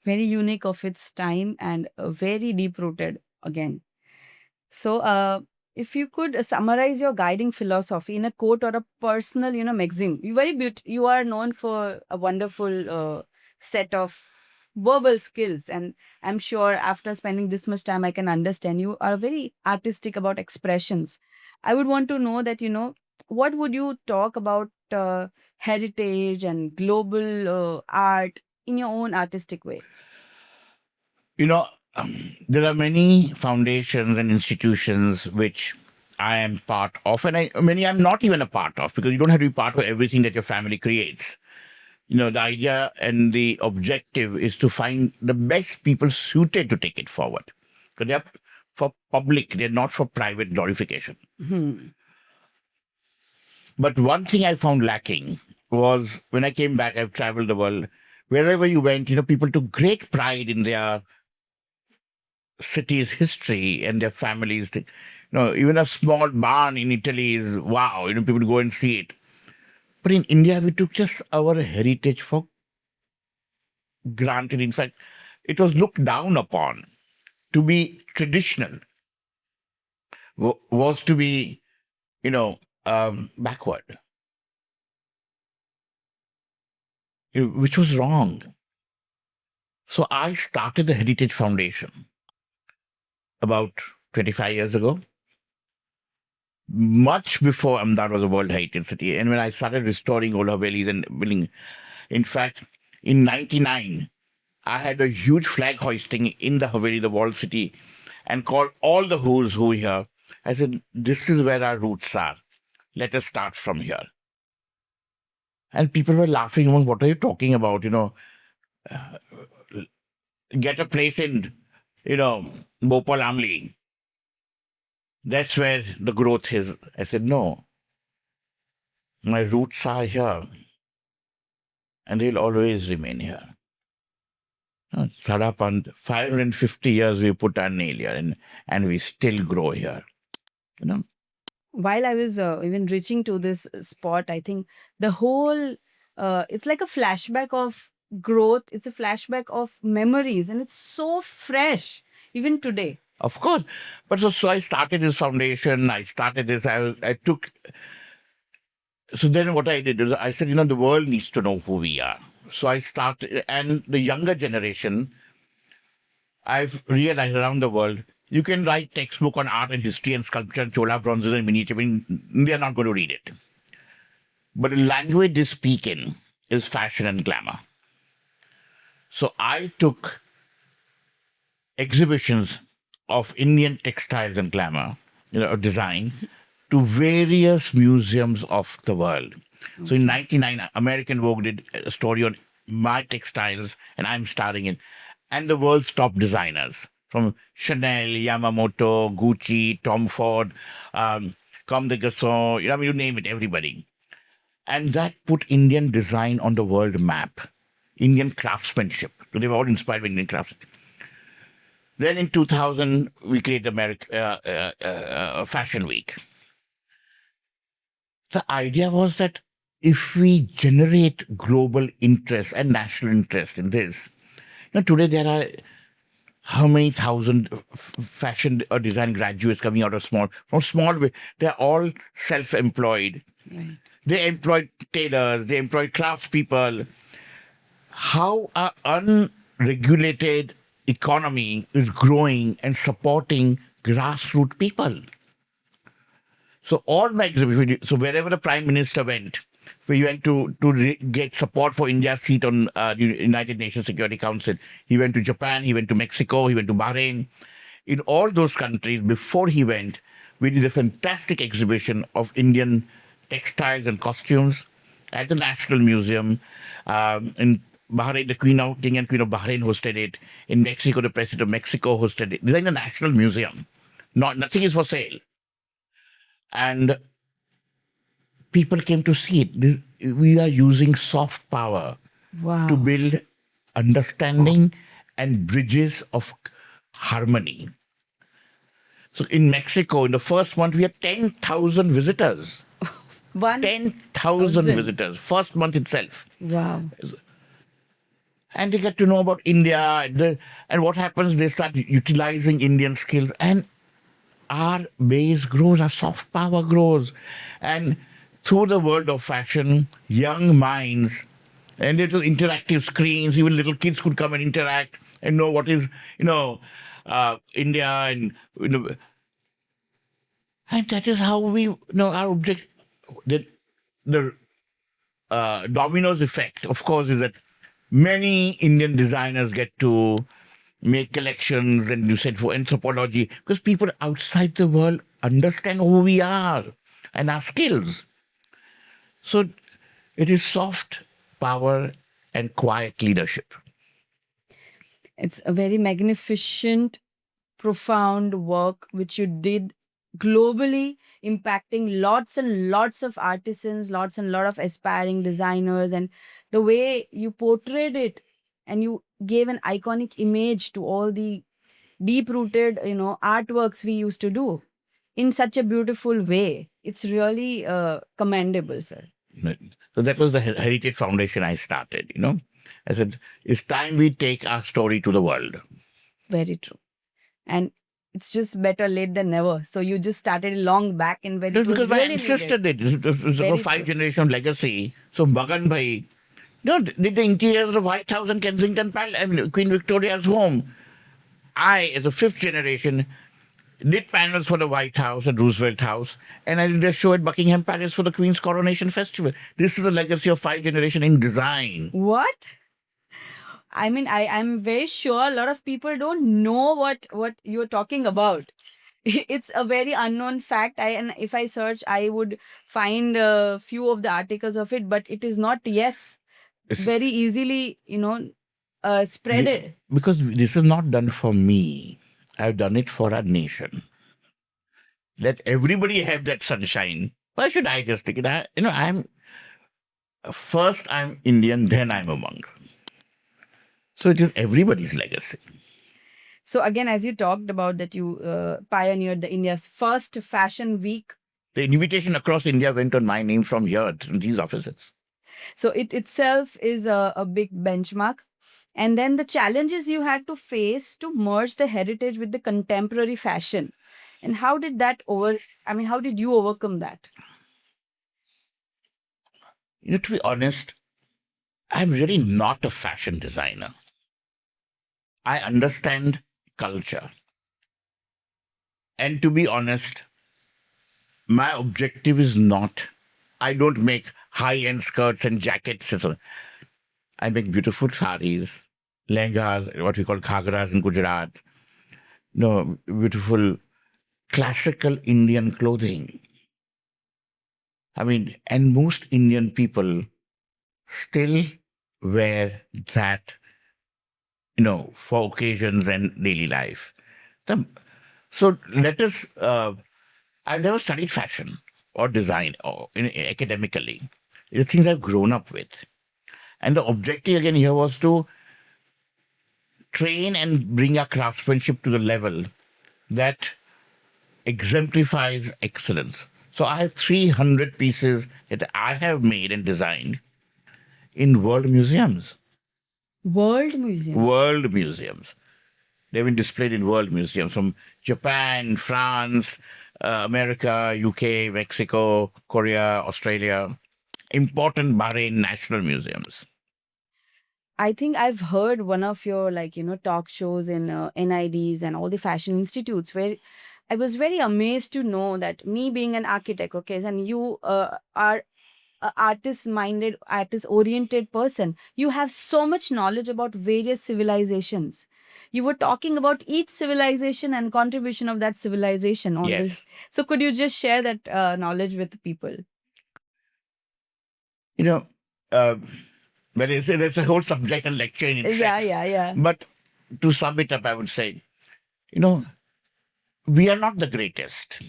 Very unique of its time and very deep-rooted again. So, if you could summarize your guiding philosophy in a quote or a personal, maxim, you are known for a wonderful set of verbal skills, and I'm sure after spending this much time, I can understand you are very artistic about expressions. I would want to know that, what would you talk about heritage and global art in your own artistic way? You know, there are many foundations and institutions which I am part of, and many I'm not even a part of, because you don't have to be part of everything that your family creates. The idea and the objective is to find the best people suited to take it forward. Because they're for public, they're not for private glorification. But one thing I found lacking was when I came back, I've traveled the world. Wherever you went, people took great pride in their city's history and their families. Even a small barn in Italy is wow. People go and see it. But in India, we took just our heritage for granted. In fact, it was looked down upon. To be traditional was to be, backward, which was wrong. So I started the Heritage Foundation about 25 years ago, much before Ahmedabad was a World Heritage City. And when I started restoring old Havelis and building, in fact, in 99, I had a huge flag hoisting in the Haveli, the walled city, and called all the who's who here. I said, this is where our roots are. Let us start from here. And people were laughing, what are you talking about? Get a place in, Bhopal Amli. That's where the growth is. I said, no, my roots are here, and they'll always remain here. Sarapan, 550 years we put our nail here, and we still grow here. While I was even reaching to this spot, I think the whole, it's like a flashback of growth. It's a flashback of memories, and it's so fresh even today. Of course. But so I started this foundation. I started this. I took. So then what I did is I said, the world needs to know who we are. So I started, and the younger generation, I've realized around the world, you can write textbook on art and history and sculpture and Chola bronzes and miniature. They're not going to read it. But the language they speak in is fashion and glamour. So I took exhibitions of Indian textiles and glamour, design, to various museums of the world. Okay. So in 99, American Vogue did a story on my textiles, and I'm starring in. And the world's top designers, from Chanel, Yamamoto, Gucci, Tom Ford, Comme des Garçons, you name it, everybody. And that put Indian design on the world map, Indian craftsmanship. So they were all inspired by Indian craftsmanship. Then in 2000, we created Fashion Week. The idea was that if we generate global interest and national interest in this, today there are how many thousand fashion or design graduates coming out of small, they're all self-employed. Right. They employ tailors, they employ craftspeople. How an unregulated economy is growing and supporting grassroots people. So all my exhibitions, so wherever the Prime Minister went, we went to get support for India's seat on United Nations Security Council. He went to Japan, he went to Mexico, he went to Bahrain. In all those countries, before he went, we did a fantastic exhibition of Indian textiles and costumes at the National Museum. In Bahrain, the King and Queen of Bahrain hosted it. In Mexico, the President of Mexico hosted it. These are in the National Museum. Nothing is for sale. And people came to see it. We are using soft power to build understanding and bridges of harmony. So in Mexico, in the first month, we had 10,000 visitors. 10,000 visitors, first month itself. Wow. and they get to know about India. And what happens, they start utilizing Indian skills, and our base grows, our soft power grows. And through the world of fashion, young minds, and it was interactive screens, even little kids could come and interact and know what is, India, and that is how we, our object, the dominoes effect, of course, is that many Indian designers get to make collections, and you said for anthropology, because people outside the world understand who we are and our skills. So it is soft power and quiet leadership. It's a very magnificent, profound work which you did globally, impacting lots and lots of artisans, lots and lot of aspiring designers, and the way you portrayed it, and you gave an iconic image to all the deep rooted, artworks we used to do in such a beautiful way. It's really commendable, sir. So that was the Heritage Foundation I started, I said, it's time we take our story to the world. Very true. And it's just better late than never. So you just started long back in when it was because my really ancestor needed. did. It was a Very 5-generation legacy. So Bhagan Bhai, did the interiors of the White House and Kensington Palace, Queen Victoria's home. I, as a 5th generation, did panels for the White House and Roosevelt House, and I did a show at Buckingham Palace for the Queen's Coronation Festival. This is a legacy of 5 generation in design. What? I mean, I'm very sure a lot of people don't know what you're talking about. It's a very unknown fact. And if I search, I would find a few of the articles of it, but it is not, very easily, spread it. Because this is not done for me. I've done it for our nation. Let everybody have that sunshine. Why should I just take it? I'm Indian, then I'm Umang. So it is everybody's legacy. So again, as you talked about that you pioneered the India's first fashion week. The invitation across India went on my name from here, from these offices. So it itself is a big benchmark. And then the challenges you had to face to merge the heritage with the contemporary fashion. And how did how did you overcome that? To be honest, I'm really not a fashion designer. I understand culture. And to be honest, my objective is not, I don't make high-end skirts and jackets. I make beautiful saris, lehengas, what we call ghagras in Gujarat. Beautiful classical Indian clothing. And most Indian people still wear that, for occasions and daily life. So let us, I've never studied fashion or design or academically. It's things I've grown up with. And the objective again here was to train and bring our craftsmanship to the level that exemplifies excellence. So I have 300 pieces that I have made and designed in world museums. World museums? World museums. They've been displayed in world museums from Japan, France, America, UK, Mexico, Korea, Australia. Important Bahrain national museums. I think I've heard one of your talk shows in NIDs and all the fashion institutes where I was very amazed to know that me being an architect, okay, and you are an artist-minded, artist-oriented person, you have so much knowledge about various civilizations. You were talking about each civilization and contribution of that civilization on this. So could you just share that knowledge with people? But there's a whole subject and lecture in itself. Yeah. But to sum it up, I would say, we are not the greatest,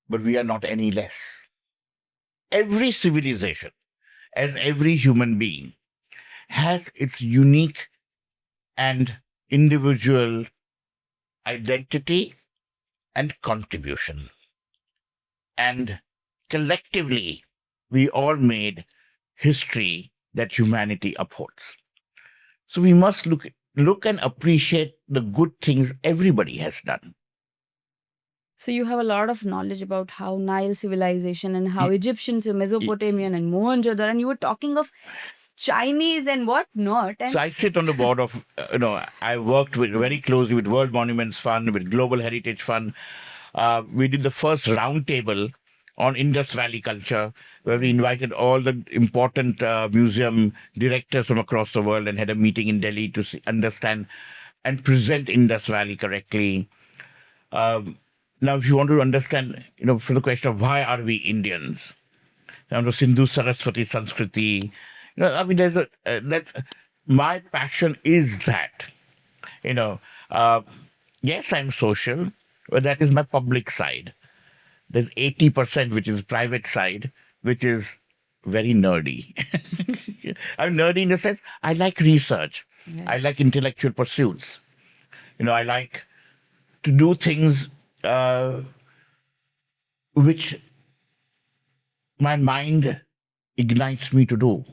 but we are not any less. Every civilization, as every human being, has its unique and individual identity and contribution. And collectively, we all made history that humanity upholds. So we must look and appreciate the good things everybody has done. So you have a lot of knowledge about how Nile civilization and how Ye- Egyptians, Mesopotamian and Mohenjo-daro, and you were talking of Chinese and what not. And So I sit on the board of, I worked very closely with World Monuments Fund, with Global Heritage Fund. We did the first roundtable on Indus Valley culture, where we invited all the important museum directors from across the world and had a meeting in Delhi to understand and present Indus Valley correctly. Now, if you want to understand, for the question of why are we Indians, Sindhu Saraswati Sanskriti, there's that's my passion is that, yes, I'm social, but that is my public side. There's 80%, which is private side, which is very nerdy. I'm nerdy in the sense I like research. Yeah. I like intellectual pursuits. I like to do things which my mind ignites me to do,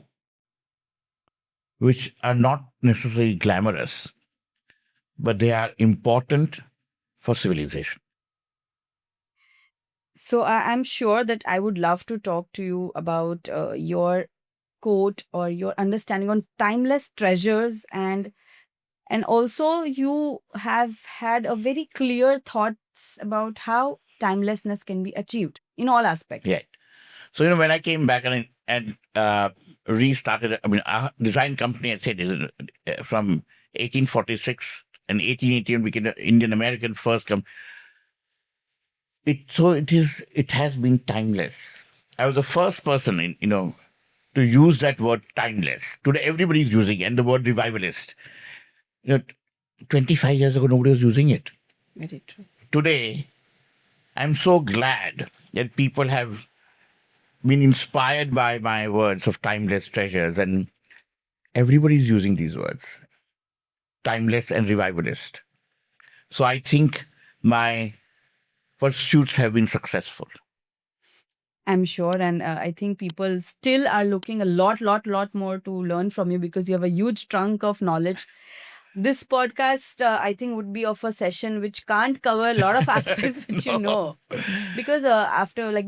which are not necessarily glamorous, but they are important for civilization. So I'm sure that I would love to talk to you about your quote or your understanding on timeless treasures, and also you have had a very clear thoughts about how timelessness can be achieved in all aspects. Yeah. So, when I came back and restarted, our design company, I said, is from 1846 and 1881 became the Indian American first company. It has been timeless. I was the first person to use that word timeless. Today everybody's using it, and the word revivalist. 25 years ago nobody was using it. Very true. Today, I'm so glad that people have been inspired by my words of timeless treasures, and everybody's using these words, timeless and revivalist. So I think my pursuits have been successful. I'm sure, and I think people still are looking a lot more to learn from you because you have a huge trunk of knowledge. This podcast, I think, would be of a session which can't cover a lot of aspects which you know. Because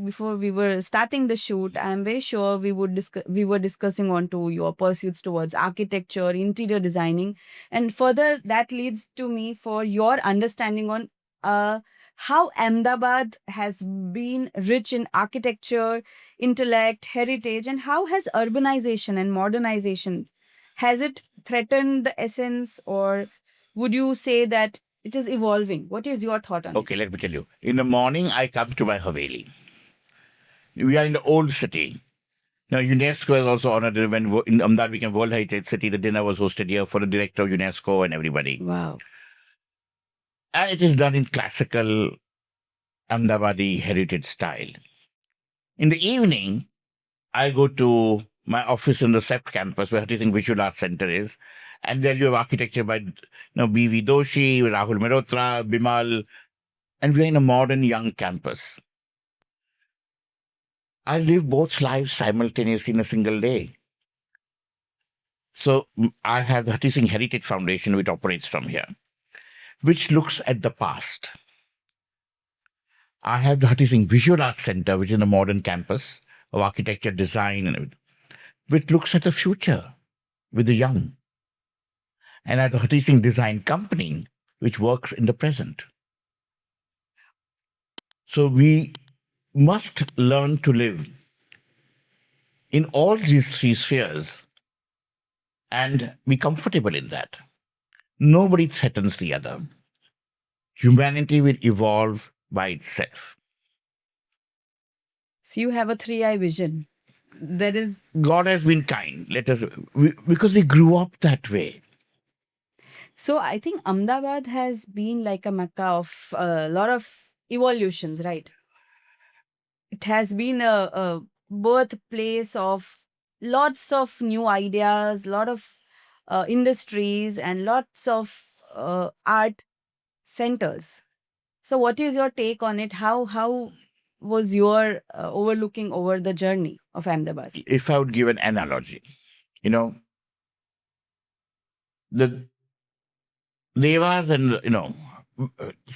before we were starting the shoot, I'm very sure we were discussing on to your pursuits towards architecture, interior designing, and further that leads to me for your understanding on how Ahmedabad has been rich in architecture, intellect, heritage, and how has urbanization and modernization, has it threatened the essence, or would you say that it is evolving? What is your thought on Okay, let me tell you. In the morning, I come to my Haveli. We are in the old city. Now, UNESCO has also honored it when in Ahmedabad became World Heritage City. The dinner was hosted here for the director of UNESCO and everybody. it? Wow. And it is done in classical Ahmedabadi heritage style. In the evening, I go to my office in the SEPT campus where Hutheesing Visual Arts Center is. And there you have architecture by B.V. Doshi, Rahul Mehrotra, Bimal. And we're in a modern young campus. I live both lives simultaneously in a single day. So I have the Hutheesing Heritage Foundation, which operates from here, which looks at the past. I have the Hutheesing Visual Arts Center, which is a modern campus of architecture, design, and everything, which looks at the future with the young. And I have the Hutheesing Design Company, which works in the present. So we must learn to live in all these three spheres and be comfortable in that. Nobody threatens the other. Humanity will evolve by itself. So you have a 3-eye vision. That is, God has been kind. Because we grew up that way. so I think Ahmedabad has been like a mecca of a lot of evolutions, right? It has been a birthplace of lots of new ideas, lot of industries, and lots of art centers. So what is your take on it? How was your overlooking over the journey of Ahmedabad? If I would give an analogy, the Devas and,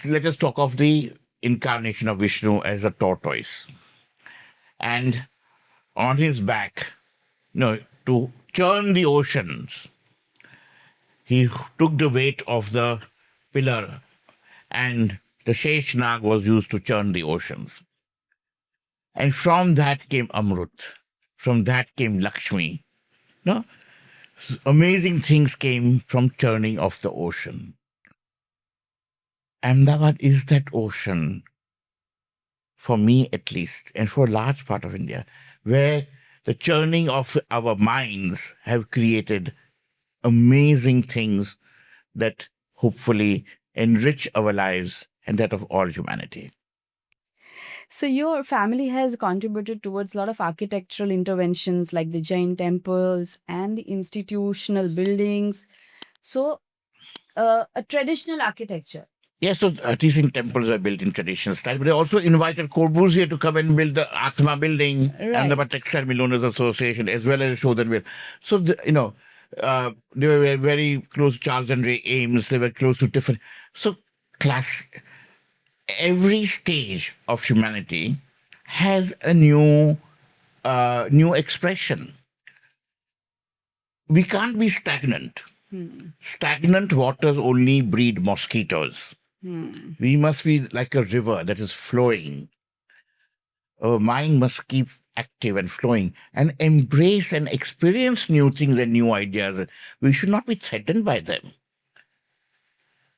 let us talk of the incarnation of Vishnu as a tortoise. And on his back, to churn the oceans, he took the weight of the pillar, and the Sheshnag was used to churn the oceans. And from that came Amrut. From that came Lakshmi. No? Amazing things came from churning of the ocean. Ahmedabad is that ocean, for me at least, and for a large part of India, where the churning of our minds have created amazing things that hopefully enrich our lives and that of all humanity. So your family has contributed towards a lot of architectural interventions like the Jain temples and the institutional buildings. So a traditional architecture. Yes, so teaching temples are built in traditional style, but they also invited Corbusier to come and build the Atma building and the Textile Millowners Association, as well as Shodhanvir. So, they were very close to Charles Andre Ames, they were close to different. So, every stage of humanity has a new expression. We can't be stagnant. Stagnant waters only breed mosquitoes. We must be like a river that is flowing. Our mind must keep active and flowing and embrace and experience new things and new ideas. We should not be threatened by them.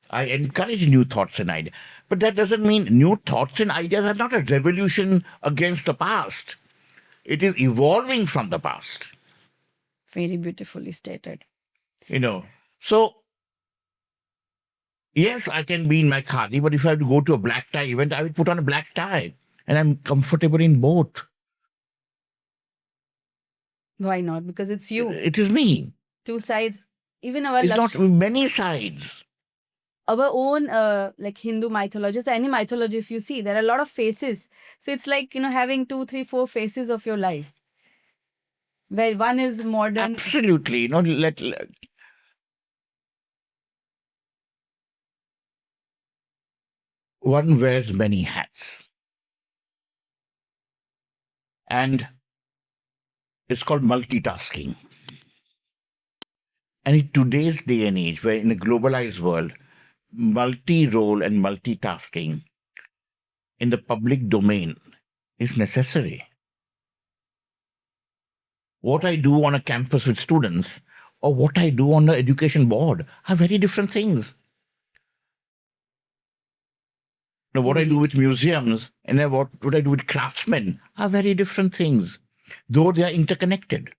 I encourage new thoughts and ideas. But that doesn't mean new thoughts and ideas are not a revolution against the past. It is evolving from the past. Very beautifully stated. So, yes, I can be in my khadi, but if I have to go to a black tie event, I will put on a black tie. And I'm comfortable in both. Why not? Because it's you. It is me. Two sides. Even our... It's not many sides. Our own, like Hindu mythology, so any mythology, if you see, there are a lot of faces. So it's like, having 2, 3, 4 faces of your life. Where one is modern. Absolutely. One wears many hats. And it's called multitasking. And in today's day and age, where in a globalized world, multi-role and multitasking in the public domain is necessary. What I do on a campus with students or what I do on the education board are very different things. Now, what I do with museums and then what I do with craftsmen are very different things, though they are interconnected.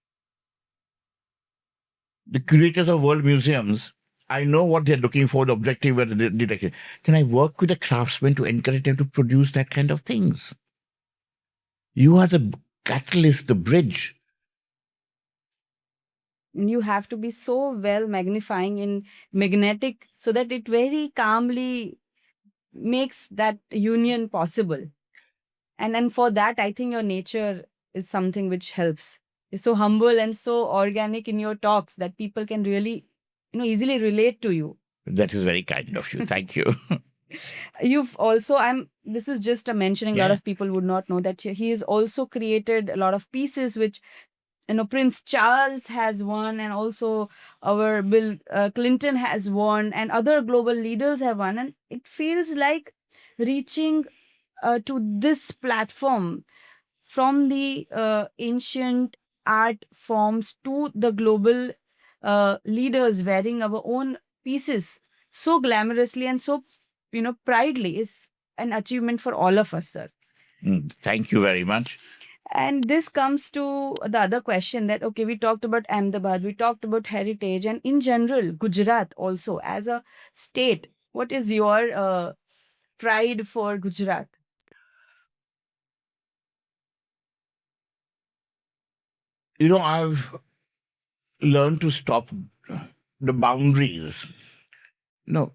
The curators of world museums, I know what they're looking for, the objective and the direction. Can I work with the craftsmen to encourage them to produce that kind of things? You are the catalyst, the bridge. And you have to be so well magnifying in magnetic so that it very calmly makes that union possible. And then for that, I think your nature is something which helps. You're so humble and so organic in your talks that people can really, easily relate to you. That is very kind of you. Thank you. You've also, this is just a mentioning, a lot of people would not know that he has also created a lot of pieces which, Prince Charles has won, and also our Bill Clinton has won, and other global leaders have won. And it feels like reaching to this platform from the ancient art forms to the global leaders wearing our own pieces so glamorously and so, proudly is an achievement for all of us, sir. Thank you very much. And this comes to the other question that, okay, we talked about Ahmedabad, we talked about heritage, and in general, Gujarat also as a state. What is your pride for Gujarat? I've learned to stop the boundaries. No,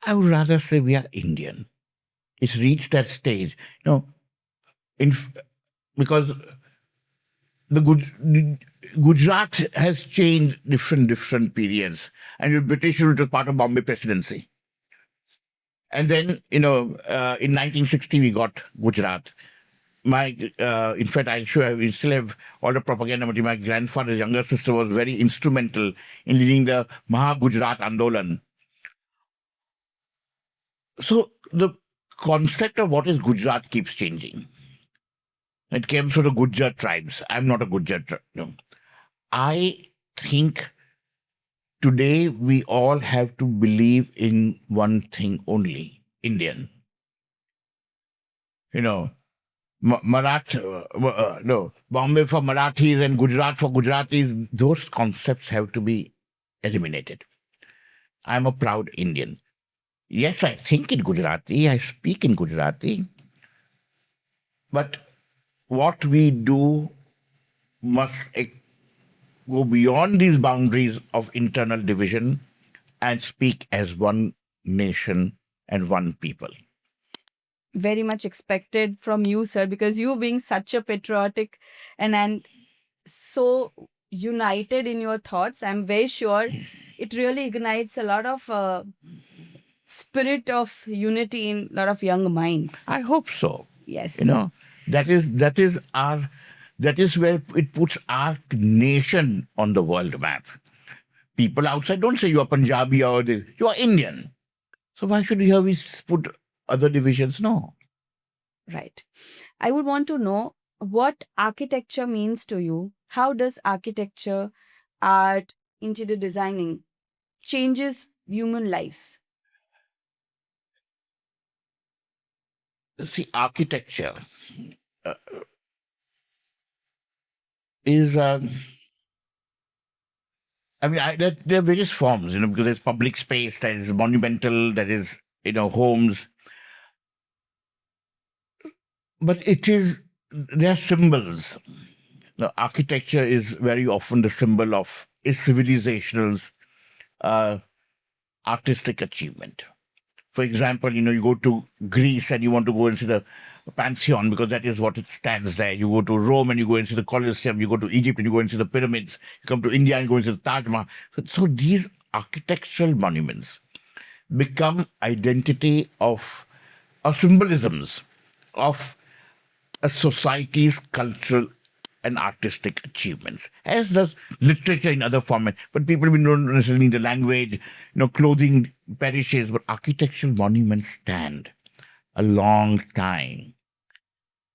I would rather say we are Indian. It's reached that stage. Because Gujarat has changed different periods, and the British rule was part of Bombay Presidency. And then, in 1960 we got Gujarat. In fact, I'm sure we still have all the propaganda material. My grandfather's younger sister was very instrumental in leading the Maha Gujarat Andolan. So the concept of what is Gujarat keeps changing. It came from the Gujar tribes. I'm not a Gujar tribe. No. I think today we all have to believe in one thing only: Indian. Bombay for Marathis and Gujarat for Gujaratis, those concepts have to be eliminated. I'm a proud Indian. Yes, I think in Gujarati, I speak in Gujarati, but what we do must go beyond these boundaries of internal division and speak as one nation and one people. Very much expected from you, sir, because you being such a patriotic and so united in your thoughts, I'm very sure it really ignites a lot of spirit of unity in a lot of young minds. I hope so. Yes. That is where it puts our nation on the world map. People outside don't say you are Punjabi or this. You are Indian. So why should we put other divisions? No. Right. I would want to know what architecture means to you. How does architecture, art, interior designing changes human lives? See, architecture is, there are various forms, because there's public space, there is monumental, there is, homes. But there are symbols. Architecture is very often the symbol of a civilization's artistic achievement. For example, you go to Greece and you want to go and see the Pantheon because that is what it stands there. You go to Rome and you go and see the Colosseum. You go to Egypt and you go and see the pyramids. You come to India and go and see the Taj Mahal. So these architectural monuments become identity of, or symbolisms of a society's cultural and artistic achievements, as does literature in other formats. But people don't necessarily need the language, clothing perishes, but architectural monuments stand a long time.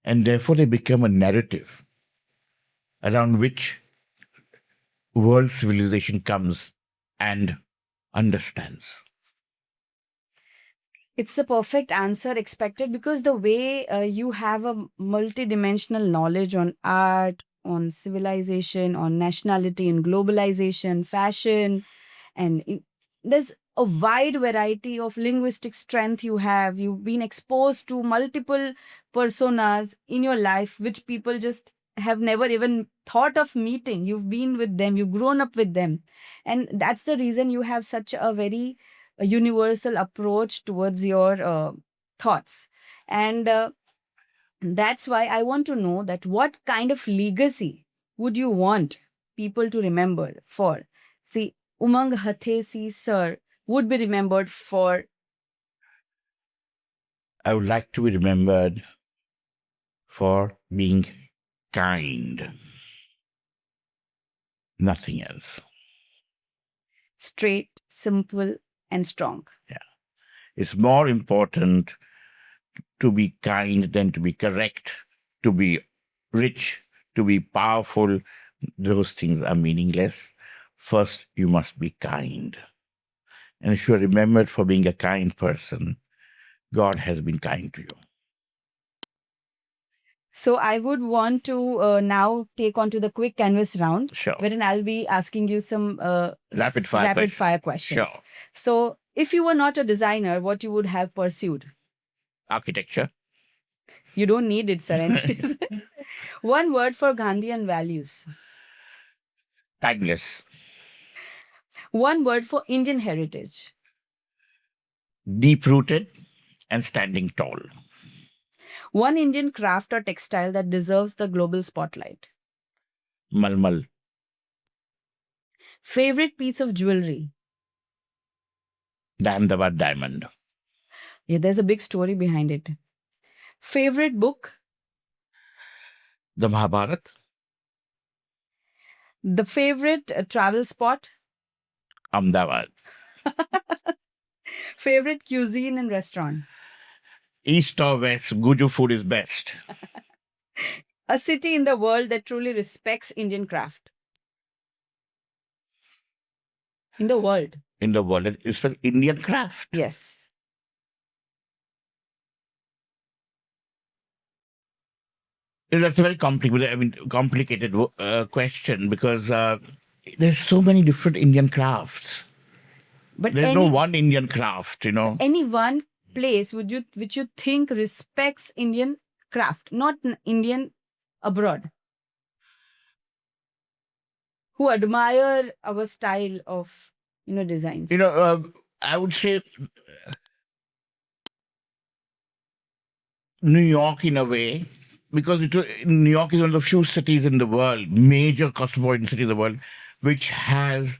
And therefore they become a narrative around which world civilization comes and understands. It's a perfect answer expected because the way you have a multidimensional knowledge on art, on civilization, on nationality, and globalization, fashion, and there's a wide variety of linguistic strength you have. You've been exposed to multiple personas in your life, which people just have never even thought of meeting. You've been with them, you've grown up with them. And that's the reason you have such a very universal approach towards your thoughts. And that's why I want to know that what kind of legacy would you want people to remember for? See, Umang Hutheesing sir would be remembered for. I would like to be remembered for being kind. Nothing else. Straight, simple, and strong. Yeah. It's more important to be kind than to be correct, to be rich, to be powerful. Those things are meaningless. First, you must be kind. And if you are remembered for being a kind person, God has been kind to you. So I would want to now take on to the quick canvas round, Sure. wherein I'll be asking you some Rapid fire questions. Sure. So if you were not a designer, what you would have pursued? Architecture. You don't need it, sir. Anyways. One word for Gandhi and values. Timeless. One word for Indian heritage. Deep-rooted and standing tall. One Indian craft or textile that deserves the global spotlight. Malmal. Favorite piece of jewelry? The Ahmedabad diamond. Yeah, there's a big story behind it. Favorite book? The Mahabharat. The favorite travel spot? Ahmedabad. Favorite cuisine and restaurant? East or west, Guju food is best. A city in the world that truly respects Indian craft? In the world? In the world, it's for Indian craft. Yes. That's a very complicated question because there's so many different Indian crafts. But There's no one Indian craft, any one place which you think respects Indian craft, not Indian abroad, who admire our style of designs. I would say New York in a way, because New York is one of the few cities in the world, major cosmopolitan city in the world, which has,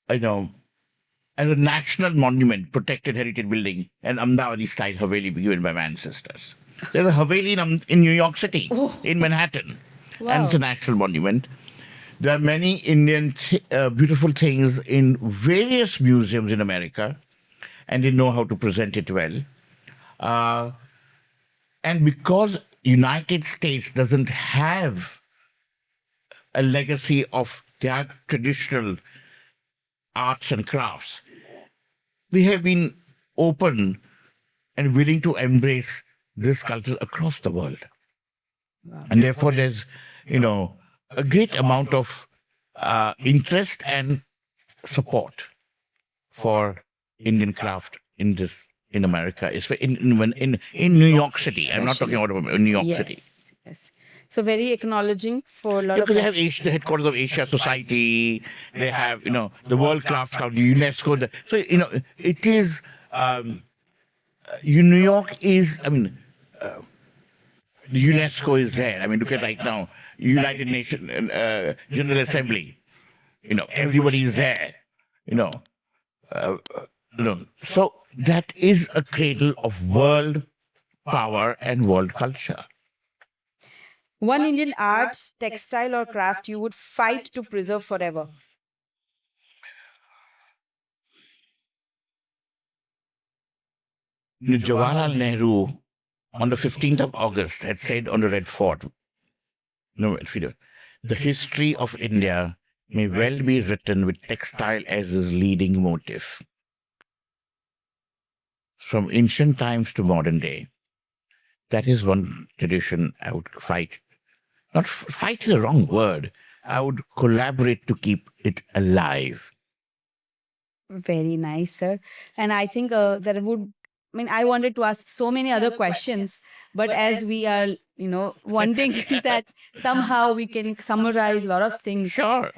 as a national monument, protected heritage building, an Ahmedabadi style Haveli given by my ancestors. There's a Haveli in New York City, in Manhattan, and it's a national monument. There are many Indian beautiful things in various museums in America, and they know how to present it well. And because United States doesn't have a legacy of their traditional arts and crafts, we have been open and willing to embrace this culture across the world. Wow. And therefore there's, a great amount of interest and support for Indian craft in America, in New York City. I'm not talking about New York City. Yes. So very acknowledging for a lot of. Because they have the headquarters of Asia Society. They have the World Crafts Council, UNESCO. So it is New York is. The UNESCO is there. Look at right now, United Nations General Assembly. Everybody is there. So that is a cradle of world power and world culture. One Indian art, textile or craft you would fight to preserve forever? Jawaharlal Nehru, on the 15th of August, had said on the Red Fort, the history of India may well be written with textile as its leading motif. From ancient times to modern day, that is one tradition I would fight. Not fight is the wrong word. I would collaborate to keep it alive. Very nice, sir. And I think that would. I wanted to ask so many other questions, but as we are, wanting that somehow we can summarize a lot of things. Sure.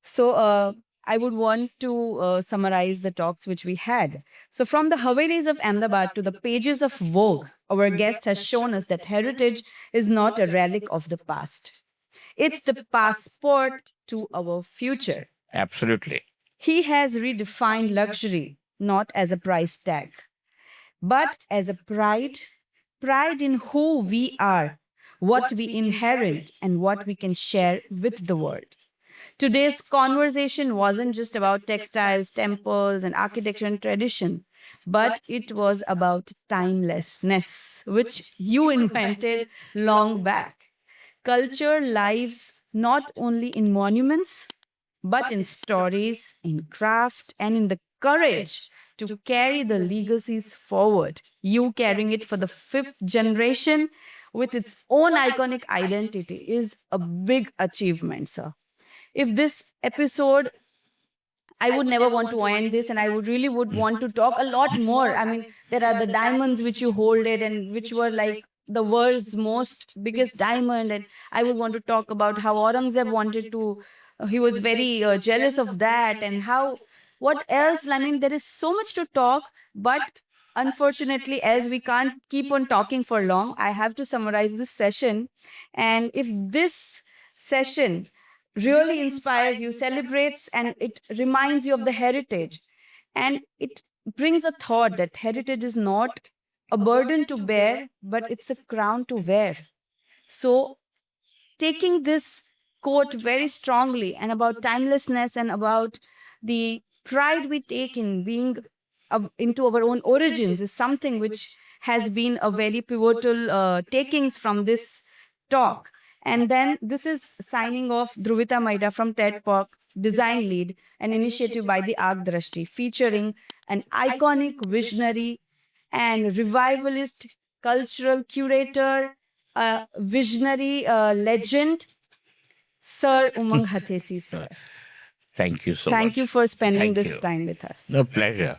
So I would want to summarize the talks which we had. So from the Havelis of Ahmedabad to the pages of Vogue, our guest has shown us that heritage is not a relic of the past. It's the passport to our future. Absolutely. He has redefined luxury not as a price tag, but as a pride in who we are, what we inherit, and what we can share with the world. Today's conversation wasn't just about textiles, temples, and architecture and tradition, but it was about timelessness, which you invented long back. Culture lives not only in monuments, but in stories, in craft, and in the courage to carry the legacies forward. You carrying it for the fifth generation with its own iconic identity is a big achievement, sir. If this episode, I would never want to end this, and I would really want to talk a lot more. There are the diamonds which you hold it and which were like the world's most biggest diamond, and I would want to talk about how Aurangzeb wanted to, he was very jealous of that, and how, what else? There is so much to talk, but unfortunately, as we can't keep on talking for long, I have to summarize this session. And if this session really inspires you, celebrates, and it reminds you of the heritage. And it brings a thought that heritage is not a burden to bear, but it's a crown to wear. So, taking this quote very strongly and about timelessness and about the pride we take in being into our own origins is something which has been a very pivotal takings from this talk. And then this is signing off Dhruvita Maida from TEDPOD, Design Lead, an initiative by the Arc Drashti, featuring an iconic visionary and revivalist cultural curator, a visionary legend, Sir Umang Hutheesing, sir. Thank you so much. Thank you for spending Thank this you. time with us. A pleasure.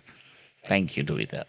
Thank you, Duvita.